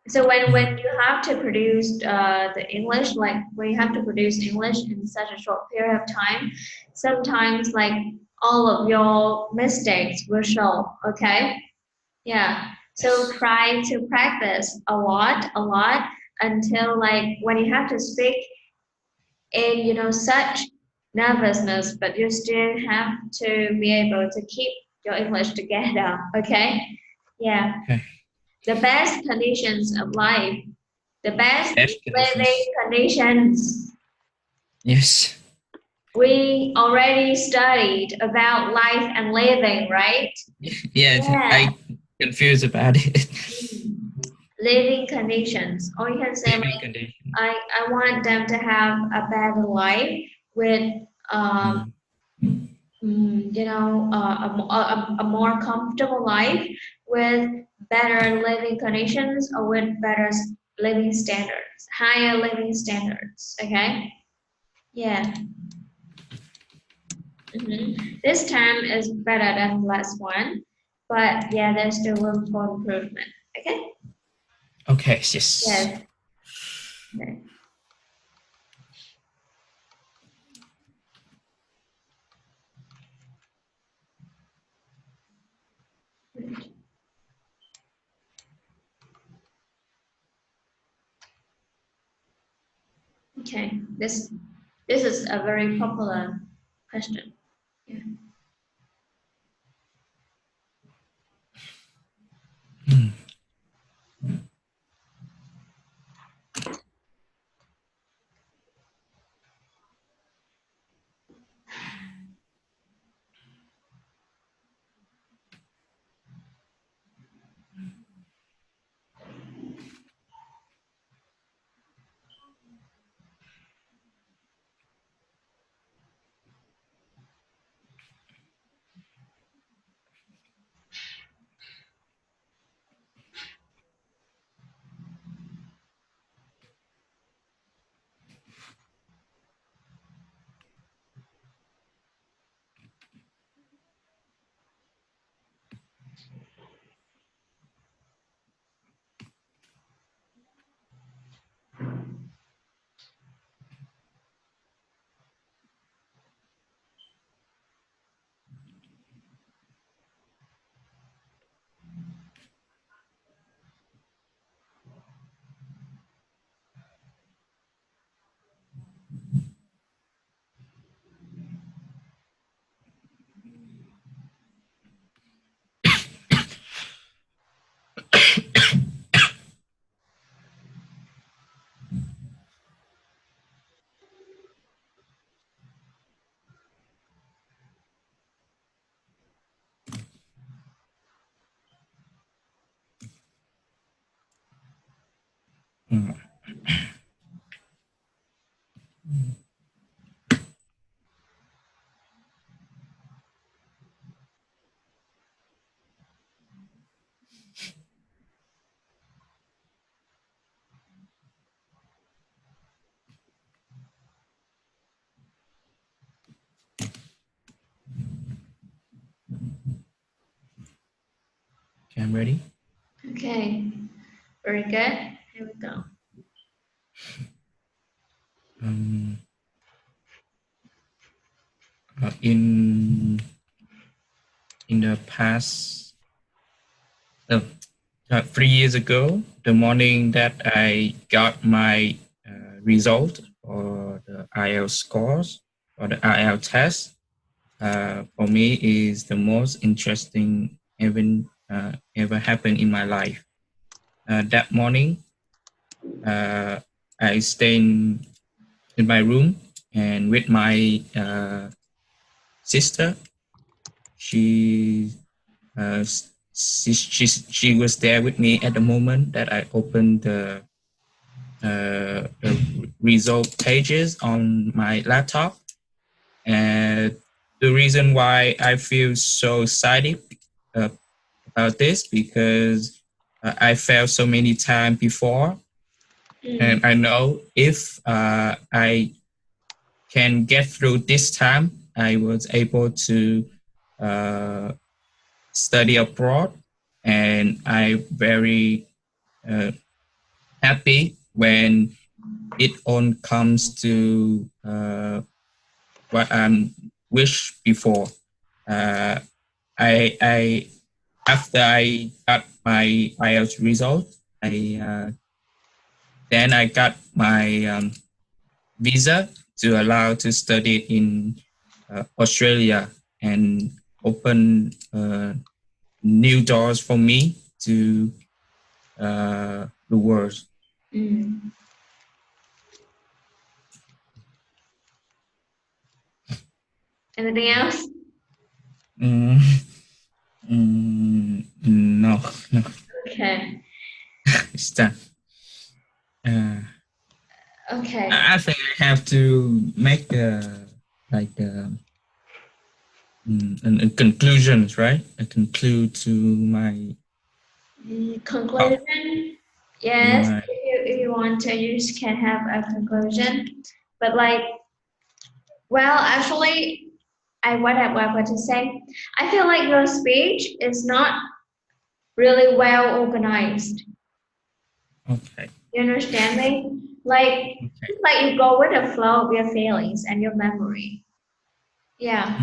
So when you have to produce the English, like when you have to produce English in such a short period of time, sometimes like all of your mistakes will show. Okay. Yeah. So try to practice a lot, until like when you have to speak in such nervousness, but you still have to be able to keep your English together. Okay. Yeah. Okay. The best conditions of life, the best living conditions. conditions. Yes. We already studied about life and living, right? Yeah. I confused about it. Living conditions. Or you can say like, I want them to have a better life with a more comfortable life with better living conditions or with better living standards, higher living standards. Okay. Yeah. This time is better than last one, but yeah, there's still room for improvement. Okay? Okay, yes. Yes. Okay. Okay, this is a very popular question. Yeah. Okay, I'm ready. Okay, very good. Here we go. In the past, 3 years ago, the morning that I got my result or the IELTS scores or the IELTS test, for me is the most interesting event ever happened in my life. That morning, I stayed in my room and with my sister. She she was there with me at the moment that I opened the result pages on my laptop. And the reason why I feel so excited about this because I failed so many times before, and I know if I can get through this time, I was able to study abroad, and I very happy when it all comes to what I wish before. I after I got my IELTS result, then I got my visa to allow to study in Australia and open new doors for me to the world. Anything else? No. Okay. It's done. Okay. I think I have to make conclusions, right? I conclude to my conclusion. Yes, if you want to, you can have a conclusion. But like, well, actually, what I want to say. I feel like your speech is not really well organized. Okay. You understand me? Like, Okay. like you go with the flow of your feelings and your memory. Yeah.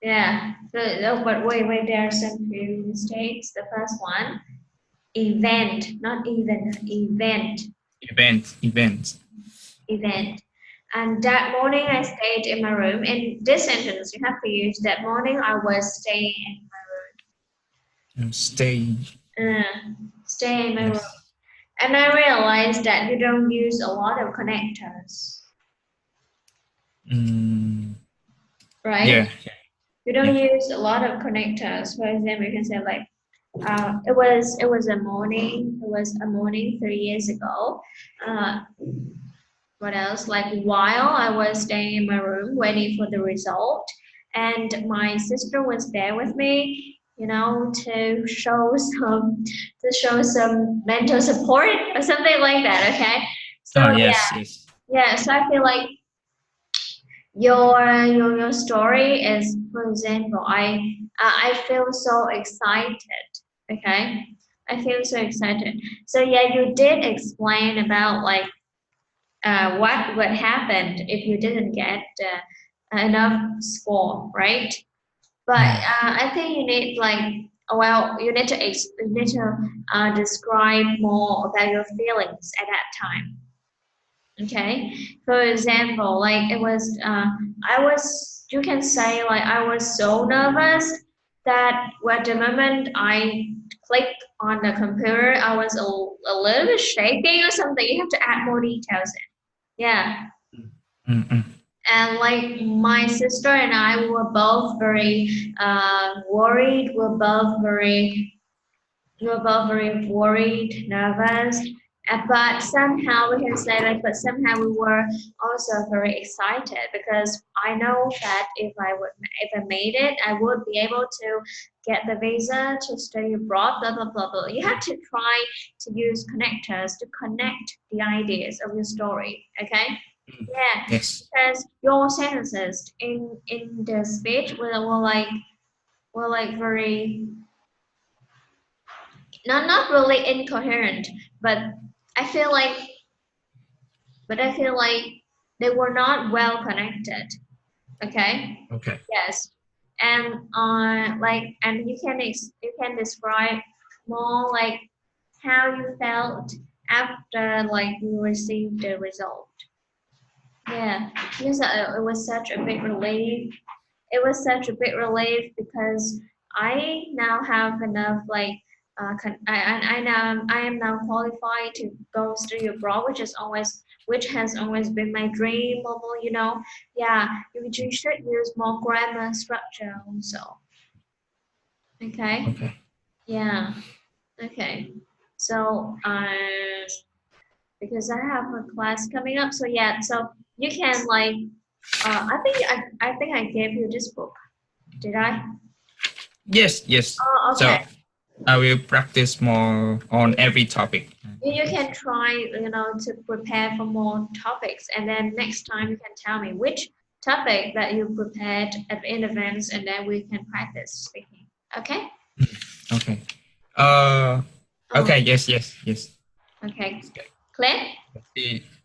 Yeah. So, but wait, there are some few mistakes. The first one, event, not even event. Event. And that morning I stayed in my room. In this sentence, you have to use that morning I was staying in my room. Stay Stay in my room. Yes. And I realized that you don't use a lot of connectors. Right? Yeah. You don't use a lot of connectors. For example, you can say like, it was a morning. It was a morning 3 years ago. What else? Like while I was staying in my room waiting for the result, and my sister was there with me, you know, to show some mental support or something like that. Okay. So Yes. yeah. So I feel like your story is, for example, I feel so excited. Okay. I feel so excited. So yeah, you did explain about like what would happen if you didn't get enough score, right? But I think you need like, well, you need to describe more about your feelings at that time. Okay. For example, like it was, you can say like I was so nervous that at the moment I clicked on the computer, I was a little bit shaking or something. You have to add more details in. Yeah. And like my sister and I were both very worried. We were both very worried, nervous. But somehow we can say like, but somehow we were also very excited because I know that if I made it, I would be able to get the visa to study abroad. Blah blah blah blah. You have to try to use connectors to connect the ideas of your story. Okay. Yeah, Yes. because your sentences in the speech were like very not really incoherent, but I feel like I feel like they were not well connected. Okay. Okay. Yes, and and you can describe more like how you felt after like you received the result. Yeah, because it was such a big relief. It was such a big relief because I now have enough like I am now qualified to go study abroad, which has always been my dream. You know, yeah, you should use more grammar structure also. Okay. Okay. Yeah. Okay. So because I have a class coming up, so yeah, so you can like I think I gave you this book. Did I? Yes. Oh, So okay. I will practice more on every topic. You can try, you know, to prepare for more topics, and then next time you can tell me which topic that you prepared in advance, and then we can practice speaking. Okay? Okay. Oh, Okay. Yes. okay. Clear?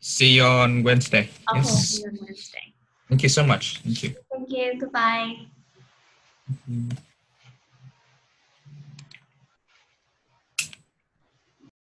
See you on Wednesday. Okay, see Yes. you on Wednesday. Thank you so much. Thank you. Thank you. Goodbye.